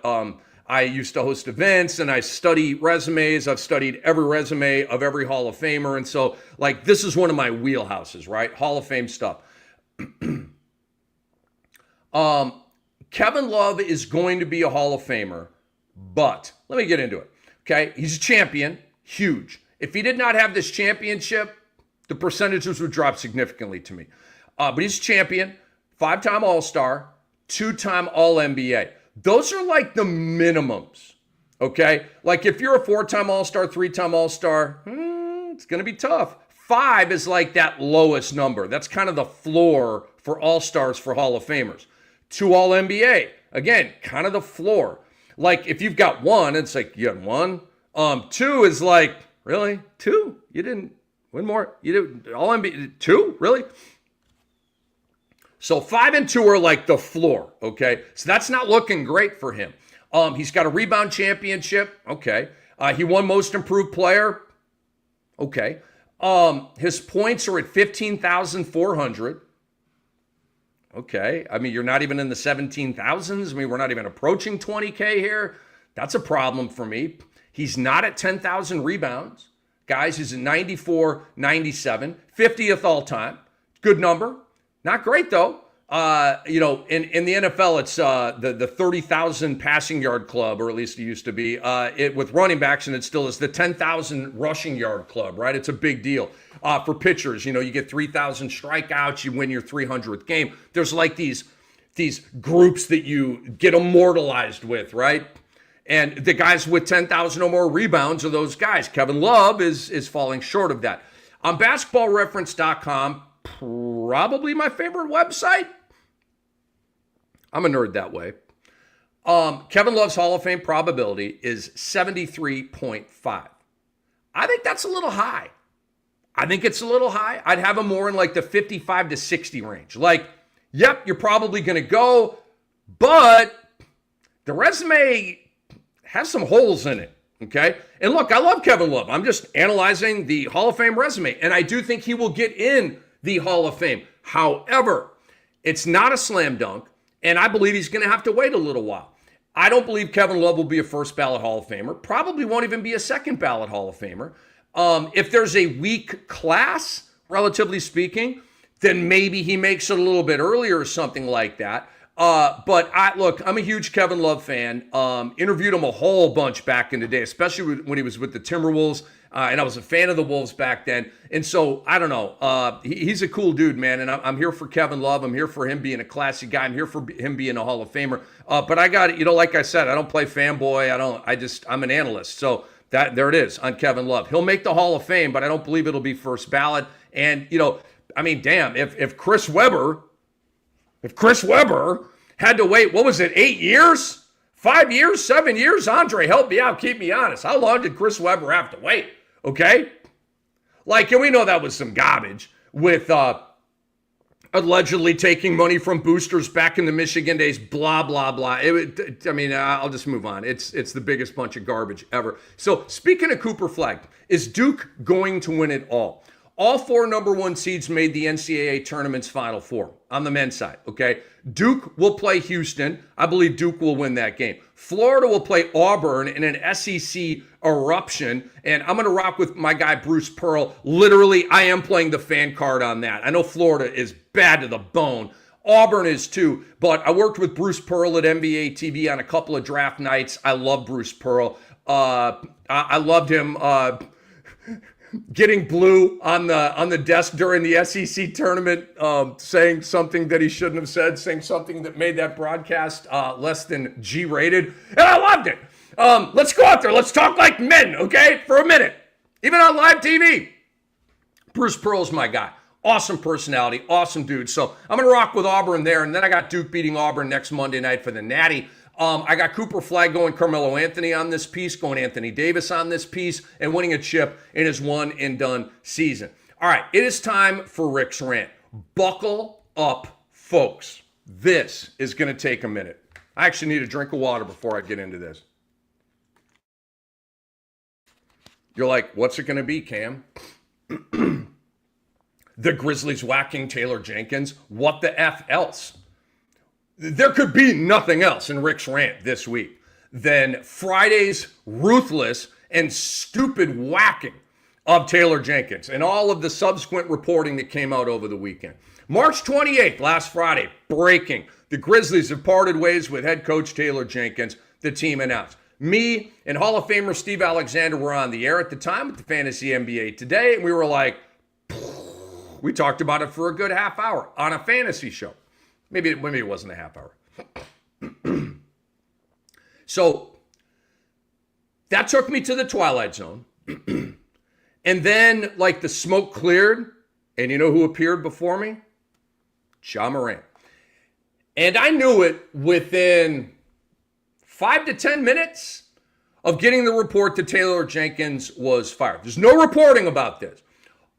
I used to host events and I study resumes. I've studied every resume of every Hall of Famer. And so, this is one of my wheelhouses, right? Hall of Fame stuff. Kevin Love is going to be a Hall of Famer, but let me get into it, okay? He's a champion, huge. If he did not have this championship, the percentages would drop significantly to me. But he's a champion, 5-time All-Star, 2-time All-NBA. Those are like the minimums, okay? Like if you're a 4-time All-Star, 3-time All-Star, it's going to be tough. 5 is like that lowest number. That's kind of the floor for All-Stars for Hall of Famers. 2 All-NBA, again, kind of the floor. Like if you've got 1, it's like you had 1. 2 is like, really? 2? You didn't win more? You did All-NBA? 2? Really? So 5 and 2 are like the floor, okay? So that's not looking great for him. He's got a rebound championship, okay. He won most improved player, okay. His points are at 15,400, okay. I mean, you're not even in the 17,000s. I mean, we're not even approaching 20K here. That's a problem for me. He's not at 10,000 rebounds. Guys, he's at 94, 97, 50th all time. Good number. Not great, though. In the NFL, it's the 30,000 passing yard club, or at least it used to be. With running backs, and it still is the 10,000 rushing yard club, right? It's a big deal. For pitchers, you get 3,000 strikeouts, you win your 300th game. There's like these groups that you get immortalized with, right? And the guys with 10,000 or more rebounds are those guys. Kevin Love is falling short of that. On basketballreference.com, probably my favorite website. I'm a nerd that way. Kevin Love's Hall of Fame probability is 73.5. I think that's a little high. I think it's a little high. I'd have him more in like the 55 to 60 range. Like, Yep, you're probably going to go, but the resume has some holes in it, okay? And look, I love Kevin Love. I'm just analyzing the Hall of Fame resume, and I do think he will get in the Hall of Fame. However, it's not a slam dunk, and I believe he's going to have to wait a little while. I don't believe Kevin Love will be a first ballot Hall of Famer, probably won't even be a second ballot Hall of Famer. If there's a weak class, relatively speaking, then maybe he makes it a little bit earlier or something like that. But I'm a huge Kevin Love fan. Interviewed him a whole bunch back in the day, especially when he was with the Timberwolves. And I was a fan of the Wolves back then. And so, I don't know. He's a cool dude, man. And I'm here for Kevin Love. I'm here for him being a classy guy. I'm here for him being a Hall of Famer. But I got it. Like I said, I don't play fanboy. I'm an analyst. So there it is on Kevin Love. He'll make the Hall of Fame, but I don't believe it'll be first ballot. And, damn, if Chris Webber had to wait, 8 years? 5 years? 7 years? Andre, help me out. Keep me honest. How long did Chris Webber have to wait? Okay? And we know that was some garbage with allegedly taking money from boosters back in the Michigan days, blah, blah, blah. I'll just move on. It's the biggest bunch of garbage ever. So speaking of Cooper Flagg, is Duke going to win it all? All 4 number 1 seeds made the NCAA tournament's Final Four on the men's side, okay? Duke will play Houston. I believe Duke will win that game. Florida will play Auburn in an SEC eruption, and I'm going to rock with my guy Bruce Pearl. Literally, I am playing the fan card on that. I know Florida is bad to the bone. Auburn is too, but I worked with Bruce Pearl at NBA TV on a couple of draft nights. I love Bruce Pearl. I loved him getting blue on the desk during the SEC tournament, saying something that he shouldn't have said, saying something that made that broadcast less than G-rated, and I loved it. Let's go out there. Let's talk like men, okay, for a minute, even on live TV. Bruce Pearl's my guy. Awesome personality, awesome dude. So I'm going to rock with Auburn there, and then I got Duke beating Auburn next Monday night for the Natty. I got Cooper Flagg going Carmelo Anthony on this piece, going Anthony Davis on this piece, and winning a chip in his one-and-done season. All right, it is time for Rick's Rant. Buckle up, folks. This is going to take a minute. I actually need a drink of water before I get into this. You're like, what's it going to be, Cam? The Grizzlies whacking Taylor Jenkins? What the F else? There could be nothing else in Rick's Rant this week than Friday's ruthless and stupid whacking of Taylor Jenkins and all of the subsequent reporting that came out over the weekend. March 28th, last Friday, breaking. The Grizzlies have parted ways with head coach Taylor Jenkins, the team announced. Me and Hall of Famer Steve Alexander were on the air at the time with the Fantasy NBA Today, and we were like, we talked about it for a good half hour on a fantasy show. Maybe it wasn't a half hour. So that took me to the Twilight Zone. And then, the smoke cleared, and you know who appeared before me? Ja Morant. And I knew it within 5 to 10 minutes of getting the report that Taylor Jenkins was fired. There's no reporting about this.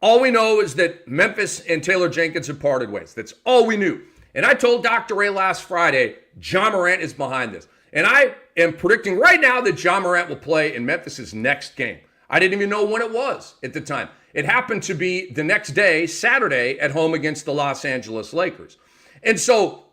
All we know is that Memphis and Taylor Jenkins have parted ways. That's all we knew. And I told Dr. Ray last Friday, Ja Morant is behind this. And I am predicting right now that Ja Morant will play in Memphis' next game. I didn't even know when it was at the time. It happened to be the next day, Saturday, at home against the Los Angeles Lakers. And so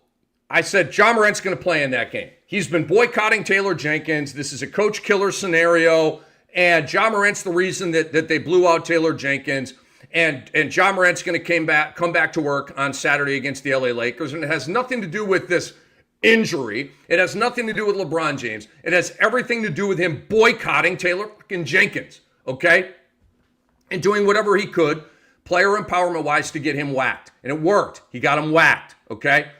I said, Ja Morant's going to play in that game. He's been boycotting Taylor Jenkins. This is a coach killer scenario. And Ja Morant's the reason that they blew out Taylor Jenkins. And Ja Morant's going to come back to work on Saturday against the LA Lakers. And it has nothing to do with this injury. It has nothing to do with LeBron James. It has everything to do with him boycotting Taylor Jenkins, okay? And doing whatever he could, player empowerment-wise, to get him whacked. And it worked. He got him whacked, okay?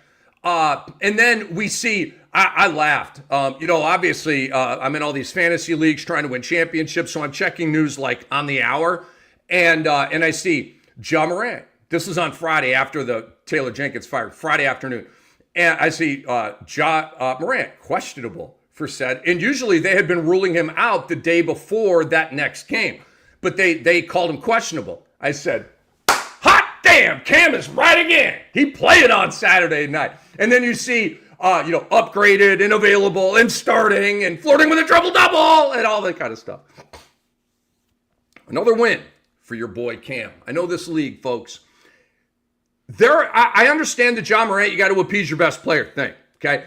And then we see, I laughed. Obviously, I'm in all these fantasy leagues trying to win championships, so I'm checking news on the hour. And I see Ja Morant. This was on Friday after the Taylor Jenkins fired, Friday afternoon. And I see Ja Morant, questionable for said. And usually they had been ruling him out the day before that next game. But they called him questionable. I said, hot damn, Cam is right again. He played on Saturday night. And then you see, upgraded and available and starting and flirting with a triple-double and all that kind of stuff. Another win for your boy Cam. I know this league, folks. I understand the Ja Morant, you got to appease your best player thing, okay?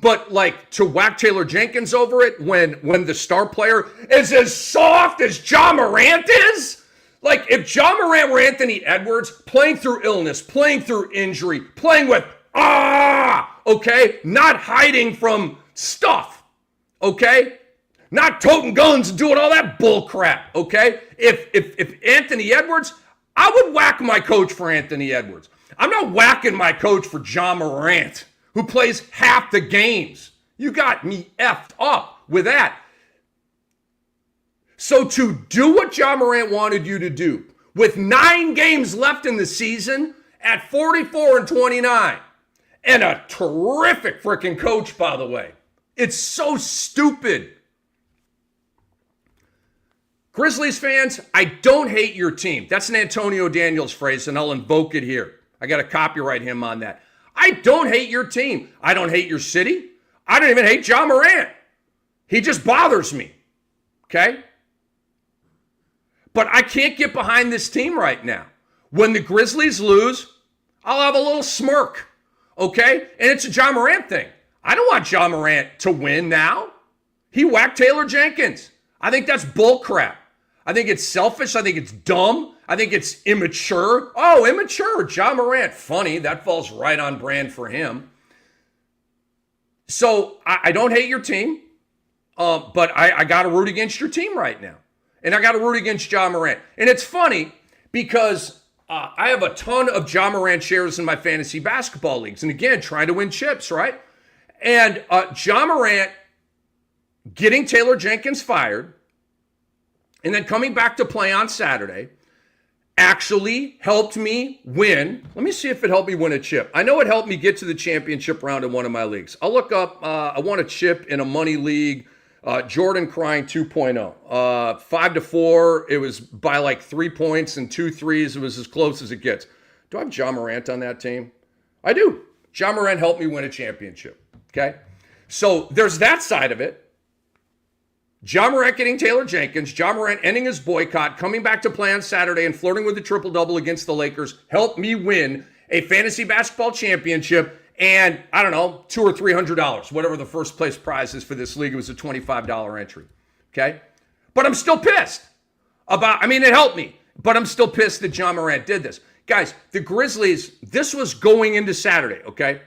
But like to whack Taylor Jenkins over it when the star player is as soft as Ja Morant is? Like if Ja Morant were Anthony Edwards, playing through illness, playing through injury, playing with okay? Not hiding from stuff, okay? Not toting guns and doing all that bull crap, okay? If Anthony Edwards, I would whack my coach for Anthony Edwards. I'm not whacking my coach for Ja Morant, who plays half the games. You got me effed up with that. So to do what Ja Morant wanted you to do, with 9 games left in the season, at 44-29, and a terrific freaking coach, by the way. It's so stupid. Grizzlies fans, I don't hate your team. That's an Antonio Daniels phrase, and I'll invoke it here. I got to copyright him on that. I don't hate your team. I don't hate your city. I don't even hate Ja Morant. He just bothers me, okay? But I can't get behind this team right now. When the Grizzlies lose, I'll have a little smirk, okay? And it's a Ja Morant thing. I don't want Ja Morant to win now. He whacked Taylor Jenkins. I think that's bull crap. I think it's selfish. I think it's dumb. I think it's immature. Oh, immature. Ja Morant. Funny. That falls right on brand for him. So I don't hate your team, but I got to root against your team right now. And I got to root against Ja Morant. And it's funny because I have a ton of Ja Morant shares in my fantasy basketball leagues. And again, trying to win chips, right? And Ja Morant getting Taylor Jenkins fired and then coming back to play on Saturday actually helped me win. Let me see if it helped me win a chip. I know it helped me get to the championship round in one of my leagues. I'll look up, I won a chip in a money league, Jordan Crying 2.0. 5-4, it was by like 3 points and 2 threes. It was as close as it gets. Do I have Ja Morant on that team? I do. Ja Morant helped me win a championship, okay? So there's that side of it. Ja Morant getting Taylor Jenkins, Ja Morant ending his boycott, coming back to play on Saturday and flirting with the triple-double against the Lakers helped me win a fantasy basketball championship and, I don't know, $200 or $300, whatever the first place prize is for this league. It was a $25 entry, okay? But I'm still pissed it helped me, but I'm still pissed that Ja Morant did this. Guys, the Grizzlies, this was going into Saturday, okay?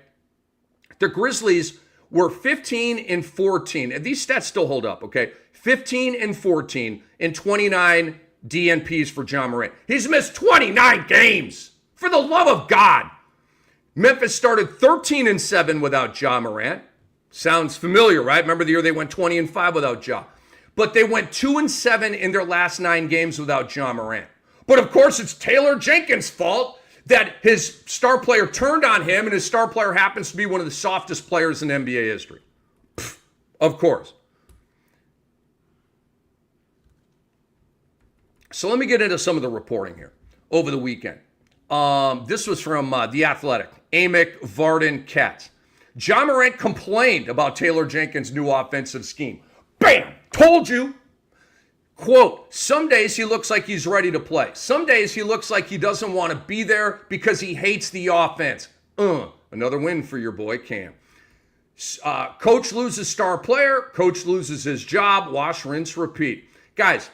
The Grizzlies were 15-14, and these stats still hold up, okay? 15-14 in 29 DNPs for Ja Morant. He's missed 29 games. For the love of God. Memphis started 13-7 without Ja Morant. Sounds familiar, right? Remember the year they went 20-5 without Ja. But they went 2-7 in their last 9 games without Ja Morant. But of course, it's Taylor Jenkins' fault that his star player turned on him, and his star player happens to be one of the softest players in NBA history. Pfft, of course. So let me get into some of the reporting here over the weekend. This was from The Athletic, Amick Varden Katz. Ja Morant complained about Taylor Jenkins' new offensive scheme. Bam! Told you! Quote, some days he looks like he's ready to play. Some days he looks like he doesn't want to be there because he hates the offense. Another win for your boy Cam. Coach loses star player. Coach loses his job. Wash, rinse, repeat. Guys,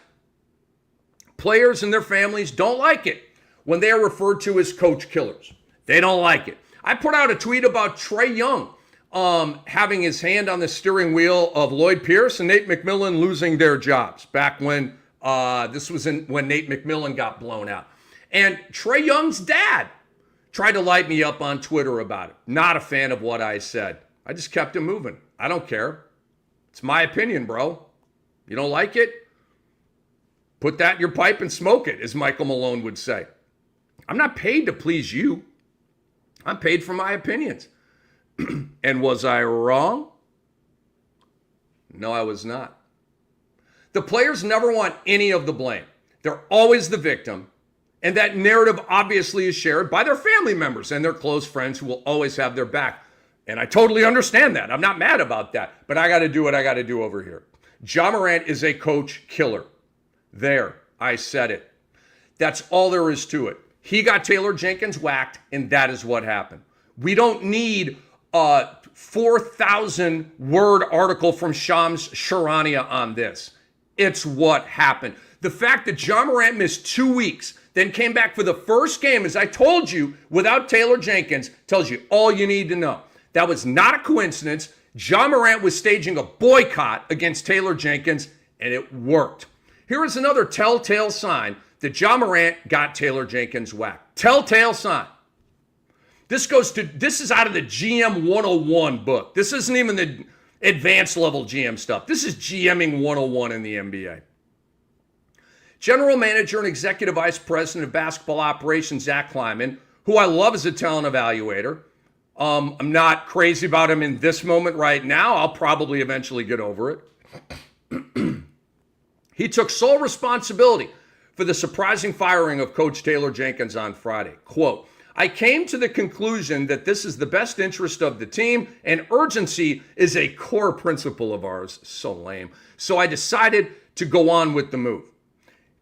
players and their families don't like it when they are referred to as coach killers. They don't like it. I put out a tweet about Trae Young having his hand on the steering wheel of Lloyd Pierce and Nate McMillan losing their jobs back when when Nate McMillan got blown out. And Trae Young's dad tried to light me up on Twitter about it. Not a fan of what I said. I just kept it moving. I don't care. It's my opinion, bro. You don't like it? Put that in your pipe and smoke it, as Michael Malone would say. I'm not paid to please you. I'm paid for my opinions. And was I wrong? No, I was not. The players never want any of the blame. They're always the victim. And that narrative obviously is shared by their family members and their close friends who will always have their back. And I totally understand that. I'm not mad about that. But I got to do what I got to do over here. Ja Morant is a coach killer. There, I said it. That's all there is to it. He got Taylor Jenkins whacked, and that is what happened. We don't need a 4,000-word article from Shams Charania on this. It's what happened. The fact that Ja Morant missed 2 weeks, then came back for the first game, as I told you, without Taylor Jenkins, tells you all you need to know. That was not a coincidence. Ja Morant was staging a boycott against Taylor Jenkins, and it worked. Here is another telltale sign that Ja Morant got Taylor Jenkins whacked. Telltale sign. This is out of the GM 101 book. This isn't even the advanced level GM stuff. This is GMing 101 in the NBA. General Manager and Executive Vice President of Basketball Operations, Zach Kleiman, who I love as a talent evaluator. I'm not crazy about him in this moment right now. I'll probably eventually get over it. He took sole responsibility for the surprising firing of Coach Taylor Jenkins on Friday. Quote, I came to the conclusion that this is the best interest of the team, and urgency is a core principle of ours. So lame. So I decided to go on with the move.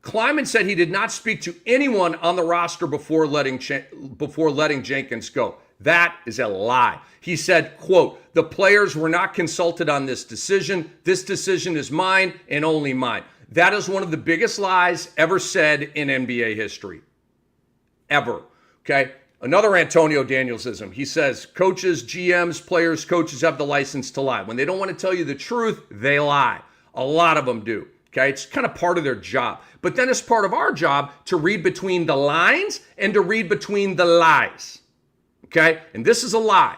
Kleiman said he did not speak to anyone on the roster before letting Jenkins go. That is a lie. He said, quote, the players were not consulted on this decision. This decision is mine and only mine. That is one of the biggest lies ever said in NBA history. Ever. Okay? Another Antonio Danielsism. He says, coaches, GMs, players, coaches have the license to lie. When they don't want to tell you the truth, they lie. A lot of them do. Okay? It's kind of part of their job. But then it's part of our job to read between the lines and to read between the lies. Okay? And this is a lie.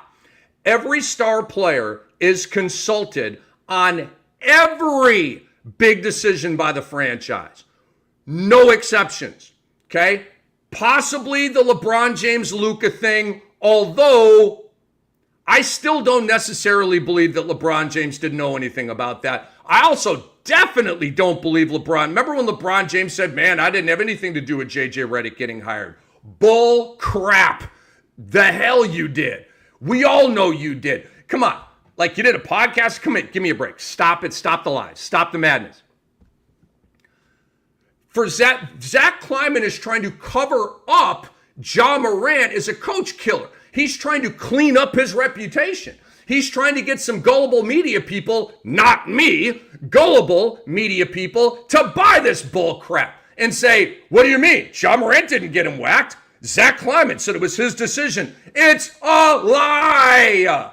Every star player is consulted on every big decision by the franchise. No exceptions. Okay? Possibly the LeBron James-Luka thing, although I still don't necessarily believe that LeBron James didn't know anything about that. I also definitely don't believe LeBron. Remember when LeBron James said, man, I didn't have anything to do with JJ Redick getting hired? Bull crap. The hell you did. We all know you did. Come on. Like you did a podcast. Come in. Give me a break. Stop it. Stop the lies. Stop the madness. For Zach Kleiman is trying to cover up Ja Morant as a coach killer. He's trying to clean up his reputation. He's trying to get some gullible media people, not me, gullible media people, to buy this bull crap and say, what do you mean? Ja Morant didn't get him whacked. Zach Kleiman said it was his decision. It's a lie.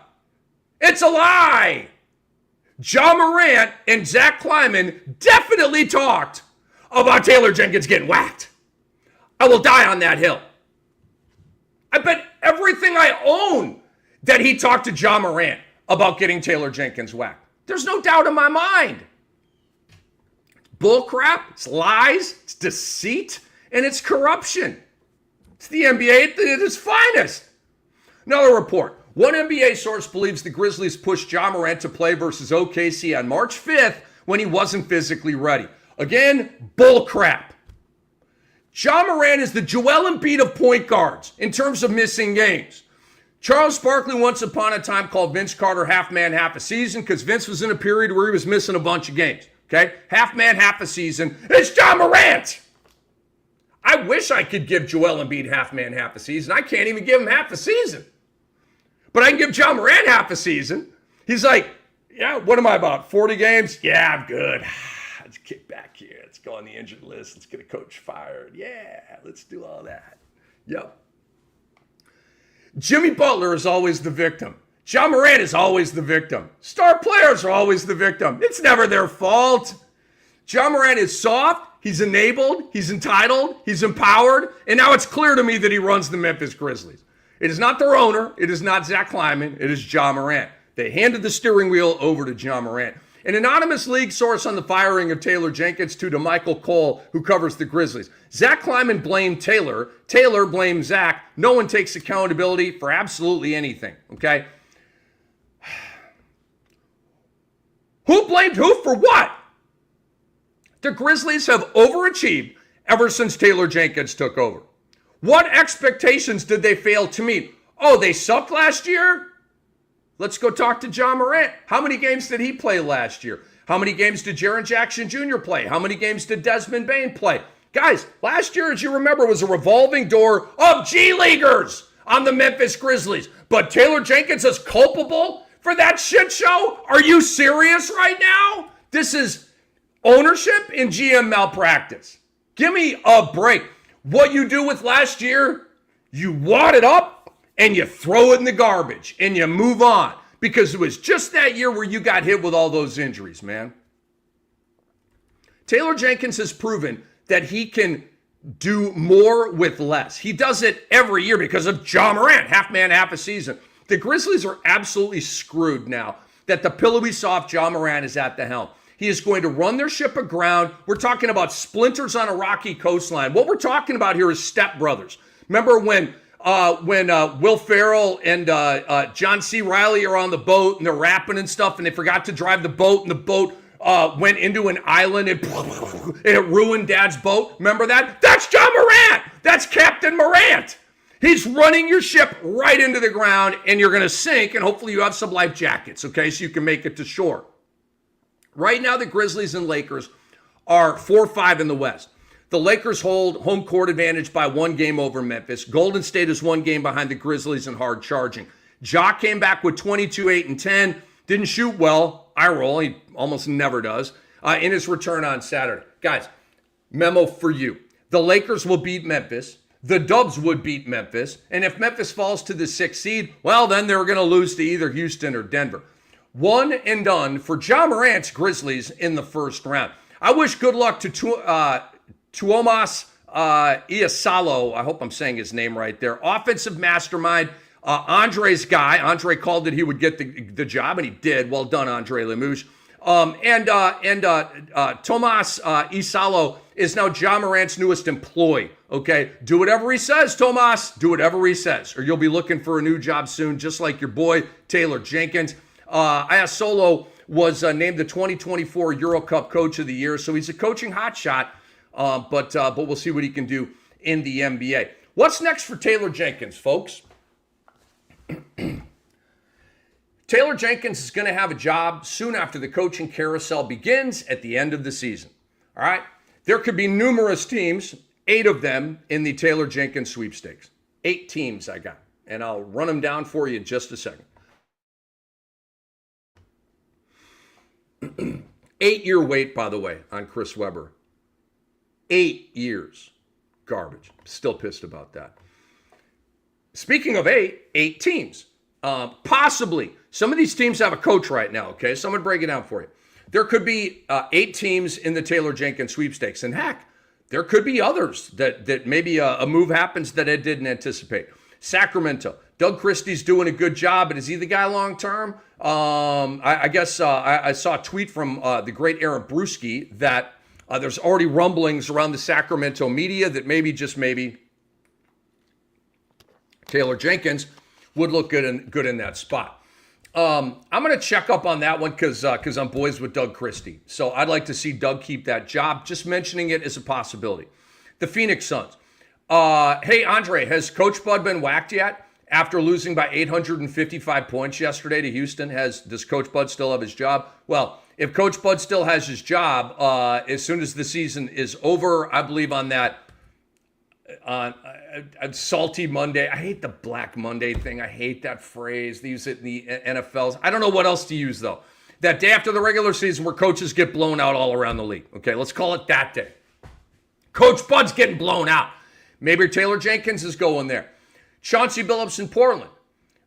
It's a lie. Ja Morant and Zach Kleiman definitely talked about Taylor Jenkins getting whacked. I will die on that hill. I bet everything I own that he talked to Ja Morant about getting Taylor Jenkins whacked. There's no doubt in my mind. It's bullcrap, it's lies, it's deceit, and it's corruption. It's the NBA at its finest. Another report. One NBA source believes the Grizzlies pushed Ja Morant to play versus OKC on March 5th when he wasn't physically ready. Again, bull crap. Ja Morant is the Joel Embiid of point guards in terms of missing games. Charles Barkley once upon a time called Vince Carter half man, half a season because Vince was in a period where he was missing a bunch of games. Okay? Half man, half a season. It's Ja Morant. I wish I could give Joel Embiid half man, half a season. I can't even give him half a season. But I can give Ja Morant half a season. He's like, yeah, what am I about? 40 games? Yeah, I'm good. Let's kick back here. Let's go on the injured list. Let's get a coach fired. Yeah, let's do all that. Yep. Jimmy Butler is always the victim. Ja Morant is always the victim. Star players are always the victim. It's never their fault. Ja Morant is soft. He's enabled. He's entitled. He's empowered. And now it's clear to me that he runs the Memphis Grizzlies. It is not their owner. It is not Zach Kleiman. It is Ja Morant. They handed the steering wheel over to Ja Morant. An anonymous league source on the firing of Taylor Jenkins to Michael Cole, who covers the Grizzlies. Zach Kleiman blamed Taylor. Taylor blamed Zach. No one takes accountability for absolutely anything, okay? Who blamed who for what? The Grizzlies have overachieved ever since Taylor Jenkins took over. What expectations did they fail to meet? Oh, they sucked last year? Let's go talk to John Morant. How many games did he play last year? How many games did Jaren Jackson Jr. play? How many games did Desmond Bane play? Guys, last year, as you remember, was a revolving door of G-Leaguers on the Memphis Grizzlies. But Taylor Jenkins is culpable for that shit show? Are you serious right now? This is ownership and GM malpractice. Give me a break. What you do with last year, you wad it up and you throw it in the garbage and you move on, because it was just that year where you got hit with all those injuries, man. Taylor Jenkins has proven that he can do more with less. He does it every year because of Ja Morant, half man, half a season. The Grizzlies are absolutely screwed now that the pillowy soft Ja Morant is at the helm. He is going to run their ship aground. We're talking about splinters on a rocky coastline. What we're talking about here is stepbrothers. Remember when Will Ferrell and John C. Reilly are on the boat and they're rapping and stuff, and they forgot to drive the boat, and the boat went into an island and it ruined Dad's boat? Remember that? That's Ja Morant. That's Captain Morant. He's running your ship right into the ground, and you're going to sink, and hopefully you have some life jackets, okay, so you can make it to shore. Right now, the Grizzlies and Lakers are 4-5 in the West. The Lakers hold home court advantage by 1 game over Memphis. Golden State is 1 game behind the Grizzlies in hard charging. Ja came back with 22, 8, and 10. Didn't shoot well. Eye roll. He almost never does. In his return on Saturday. Guys, memo for you. The Lakers will beat Memphis. The Dubs would beat Memphis. And if Memphis falls to the 6th seed, well, then they're going to lose to either Houston or Denver. One and done for Ja Morant's Grizzlies in the first round. I wish good luck to Tuomas Iasalo. I hope I'm saying his name right there. Offensive mastermind. Andre's guy. Andre called that he would get the job, and he did. Well done, Andre Lemouche. Tomas Isalo is now Ja Morant's newest employee. Okay, do whatever he says, Tomas. Do whatever he says, or you'll be looking for a new job soon, just like your boy Taylor Jenkins. Iasolo was named the 2024 Euro Cup Coach of the Year, so he's a coaching hotshot. But we'll see what he can do in the NBA. What's next for Taylor Jenkins, folks? Taylor Jenkins is going to have a job soon after the coaching carousel begins at the end of the season. All right? There could be numerous teams, 8 of them in the Taylor Jenkins sweepstakes. 8 teams I got, and I'll run them down for you in just a second. 8-year wait, by the way, on Chris Webber. 8 years. Garbage. Still pissed about that. Speaking of 8 teams. Possibly. Some of these teams have a coach right now, okay? So I'm going to break it down for you. There could be 8 teams in the Taylor Jenkins sweepstakes. And heck, there could be others that maybe a move happens that I didn't anticipate. Sacramento. Doug Christie's doing a good job, but is he the guy long term? I guess I saw a tweet from the great Aaron Brewski that there's already rumblings around the Sacramento media that maybe, just maybe, Taylor Jenkins would look good in that spot. I'm going to check up on that one because I'm boys with Doug Christie. So I'd like to see Doug keep that job. Just mentioning it as a possibility. The Phoenix Suns. Hey, Andre, has Coach Bud been whacked yet? After losing by 855 points yesterday to Houston, does Coach Bud still have his job? Well, if Coach Bud still has his job, as soon as the season is over, I believe on that salty Monday. I hate the Black Monday thing. I hate that phrase. They use it in the NFLs. I don't know what else to use, though. That day after the regular season where coaches get blown out all around the league. Okay, let's call it that day. Coach Bud's getting blown out. Maybe Taylor Jenkins is going there. Chauncey Billups in Portland,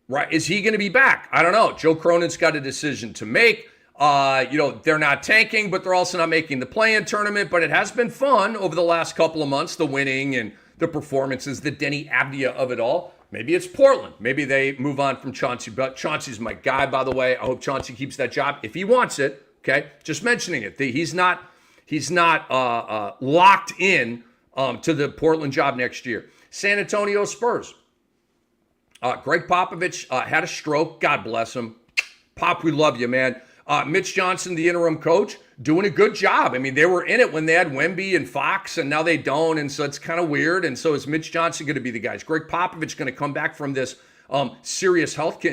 right? Is he going to be back? I don't know. Joe Cronin's got a decision to make. They're not tanking, but they're also not making the play-in tournament. But it has been fun over the last couple of months, the winning and the performances, the Denny Abdia of it all. Maybe it's Portland. Maybe they move on from Chauncey. But Chauncey's my guy, by the way. I hope Chauncey keeps that job if he wants it. Okay, just mentioning it. He's not locked in to the Portland job next year. San Antonio Spurs. Greg Popovich had a stroke. God bless him. Pop, we love you, man. Mitch Johnson, the interim coach, doing a good job. I mean, they were in it when they had Wemby and Fox, and now they don't, and so it's kind of weird. And so is Mitch Johnson going to be the guy? Is Greg Popovich going to come back from this serious health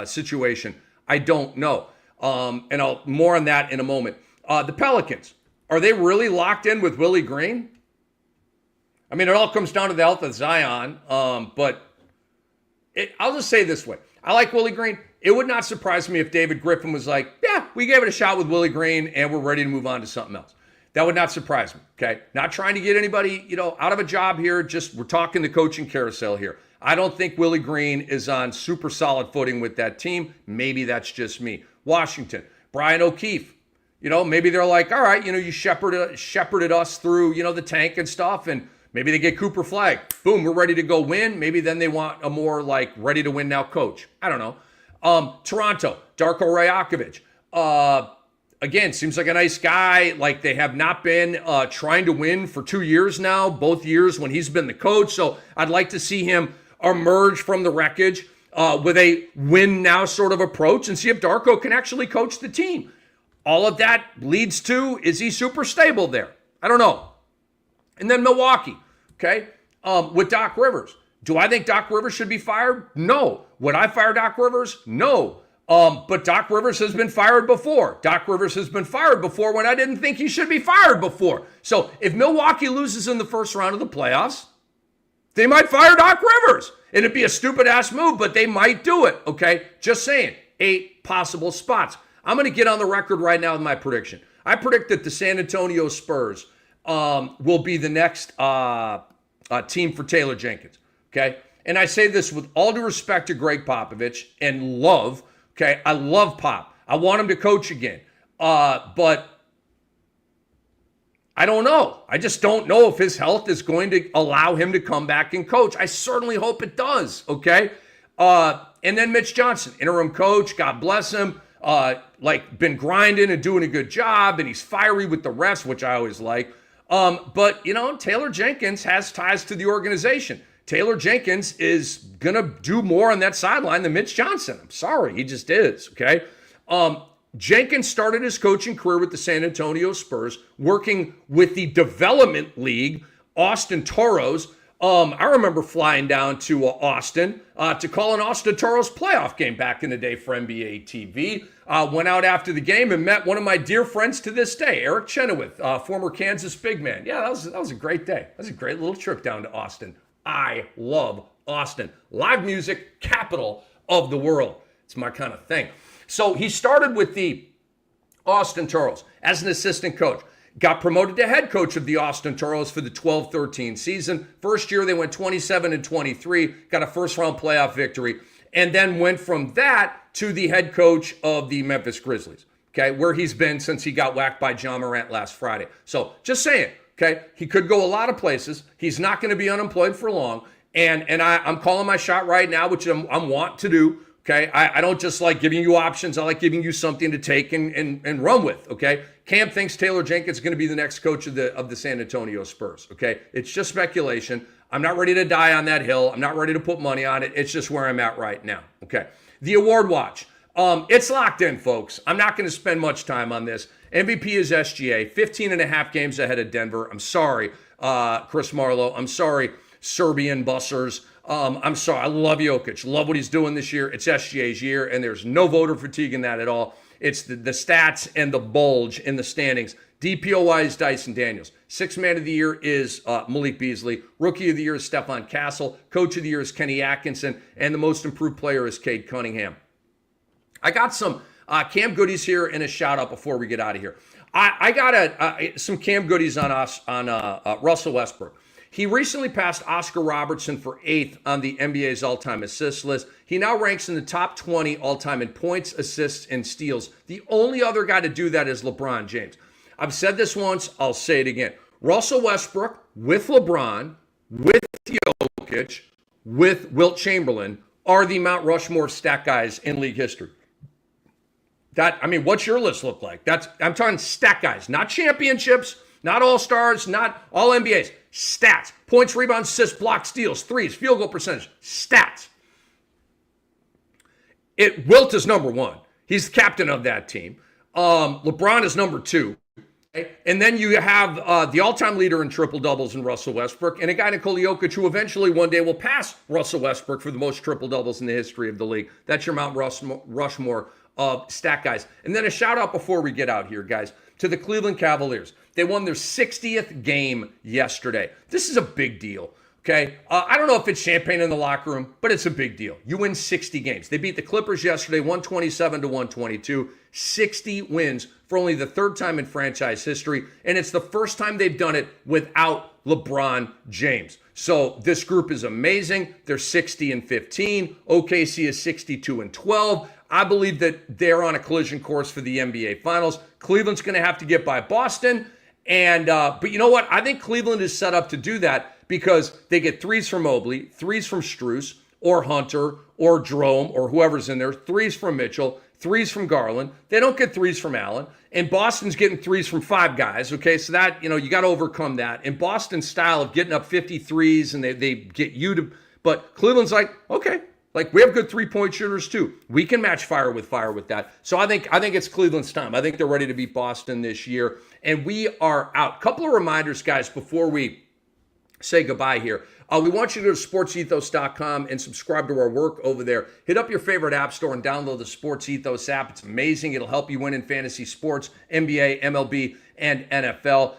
situation? I don't know. And I'll more on that in a moment. The Pelicans, are they really locked in with Willie Green? I mean, it all comes down to the health of Zion, but I'll just say this way. I like Willie Green. It would not surprise me if David Griffin was like, yeah, we gave it a shot with Willie Green and we're ready to move on to something else. That would not surprise me, okay? Not trying to get anybody, out of a job here. Just we're talking the coaching carousel here. I don't think Willie Green is on super solid footing with that team. Maybe that's just me. Washington, Brian O'Keefe. Maybe they're like, all right, you shepherded us through, the tank and stuff, and maybe they get Cooper Flagg. Boom, we're ready to go win. Maybe then they want a more like ready to win now coach. I don't know. Toronto, Darko Rajakovic. Again, seems like a nice guy. Like they have not been trying to win for 2 years now, both years when he's been the coach. So I'd like to see him emerge from the wreckage with a win now sort of approach and see if Darko can actually coach the team. All of that leads to, is he super stable there? I don't know. And then Milwaukee, okay, with Doc Rivers. Do I think Doc Rivers should be fired? No. Would I fire Doc Rivers? No. But Doc Rivers has been fired before. Doc Rivers has been fired before when I didn't think he should be fired before. So if Milwaukee loses in the first round of the playoffs, they might fire Doc Rivers. It'd be a stupid-ass move, but they might do it, okay? Just saying. 8 possible spots. I'm going to get on the record right now with my prediction. I predict that the San Antonio Spurs will be the next team for Taylor Jenkins. Okay. And I say this with all due respect to Greg Popovich and love. Okay. I love Pop. I want him to coach again. But I don't know. I just don't know if his health is going to allow him to come back and coach. I certainly hope it does. Okay. And then Mitch Johnson, interim coach. God bless him. Been grinding and doing a good job. And he's fiery with the refs, which I always like. But Taylor Jenkins has ties to the organization. Taylor Jenkins is going to do more on that sideline than Mitch Johnson. I'm sorry. He just is, okay? Jenkins started his coaching career with the San Antonio Spurs, working with the development league, Austin Toros. I remember flying down to Austin to call an Austin Toros playoff game back in the day for NBA TV. Went out after the game and met one of my dear friends to this day, Eric Chenoweth, former Kansas big man. Yeah, that was a great day. That was a great little trip down to Austin. I love Austin. Live music, capital of the world. It's my kind of thing. So he started with the Austin Toros as an assistant coach. Got promoted to head coach of the Austin Toros for the 12-13 season. First year, they went 27-23, got a first-round playoff victory, and then went from that to the head coach of the Memphis Grizzlies, okay, where he's been since he got whacked by John Morant last Friday. So just saying, okay, he could go a lot of places. He's not going to be unemployed for long, and I'm calling my shot right now, which I'm want to do. Okay, I don't just like giving you options. I like giving you something to take and run with. Okay, Cam thinks Taylor Jenkins is going to be the next coach of the San Antonio Spurs. Okay, it's just speculation. I'm not ready to die on that hill. I'm not ready to put money on it. It's just where I'm at right now. Okay, the award watch. It's locked in, folks. I'm not going to spend much time on this. MVP is SGA, 15 and a half games ahead of Denver. I'm sorry, Chris Marlowe. I'm sorry, Serbian bussers. I'm sorry. I love Jokic. Love what he's doing this year. It's SGA's year, and there's no voter fatigue in that at all. It's the stats and the bulge in the standings. DPOY is Dyson Daniels. Sixth man of the year is Malik Beasley. Rookie of the year is Stephon Castle. Coach of the year is Kenny Atkinson. And the most improved player is Cade Cunningham. I got some Cam goodies here and a shout out before we get out of here. I got some Cam goodies on Russell Westbrook. He recently passed Oscar Robertson for 8th on the NBA's all-time assist list. He now ranks in the top 20 all-time in points, assists, and steals. The only other guy to do that is LeBron James. I've said this once, I'll say it again. Russell Westbrook with LeBron, with Jokic, with Wilt Chamberlain are the Mount Rushmore stat guys in league history. What's your list look like? I'm talking stat guys, not championships, not all-stars, not all NBAs. Stats. Points, rebounds, assists, blocks, steals, threes, field goal percentage. Stats. Wilt is number one. He's the captain of that team. LeBron is number 2. And then you have the all-time leader in triple-doubles in Russell Westbrook, and a guy, Nikola Jokic, who eventually one day will pass Russell Westbrook for the most triple-doubles in the history of the league. That's your Mount Rushmore of stat guys. And then a shout-out before we get out here, guys, to the Cleveland Cavaliers. They won their 60th game yesterday. This is a big deal. Okay, I don't know if it's champagne in the locker room, but it's a big deal. You win 60 games. They beat the Clippers yesterday, 127-122. 60 wins for only the 3rd time in franchise history, and it's the first time they've done it without LeBron James. So this group is amazing. They're 60-15. OKC is 62-12. I believe that they're on a collision course for the NBA Finals. Cleveland's going to have to get by Boston, and but you know what? I think Cleveland is set up to do that, because they get 3s from Mobley, 3s from Strus, or Hunter, or Jerome, or whoever's in there, 3s from Mitchell, 3s from Garland. They don't get 3s from Allen. And Boston's getting 3s from 5 guys, okay? So that, you got to overcome that. And Boston's style of getting up 53s, and they get you to, but Cleveland's like, okay, like we have good 3-point shooters too. We can match fire with that. So I think it's Cleveland's time. I think they're ready to beat Boston this year. And we are out. Couple of reminders, guys, before we say goodbye here. We want you to go to SportsEthos.com and subscribe to our work over there. Hit up your favorite app store and download the Sports Ethos app. It's amazing. It'll help you win in fantasy sports, NBA, MLB, and NFL.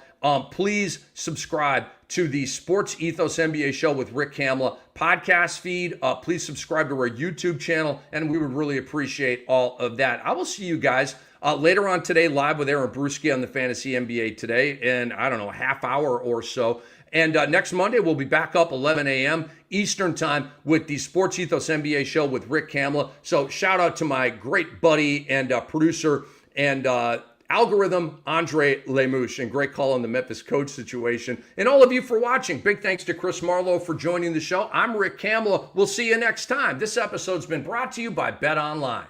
Please subscribe to the Sports Ethos NBA show with Rick Kamla podcast feed. Please subscribe to our YouTube channel, and we would really appreciate all of that. I will see you guys later on today live with Aaron Brewski on the Fantasy NBA Today in, I don't know, a half hour or so. And next Monday, we'll be back up 11 a.m. Eastern time with the Sports Ethos NBA show with Rick Kamla. So shout out to my great buddy and producer and algorithm, Andre Lemouche, and great call on the Memphis coach situation. And all of you for watching. Big thanks to Chris Marlowe for joining the show. I'm Rick Kamla. We'll see you next time. This episode's been brought to you by Bet Online.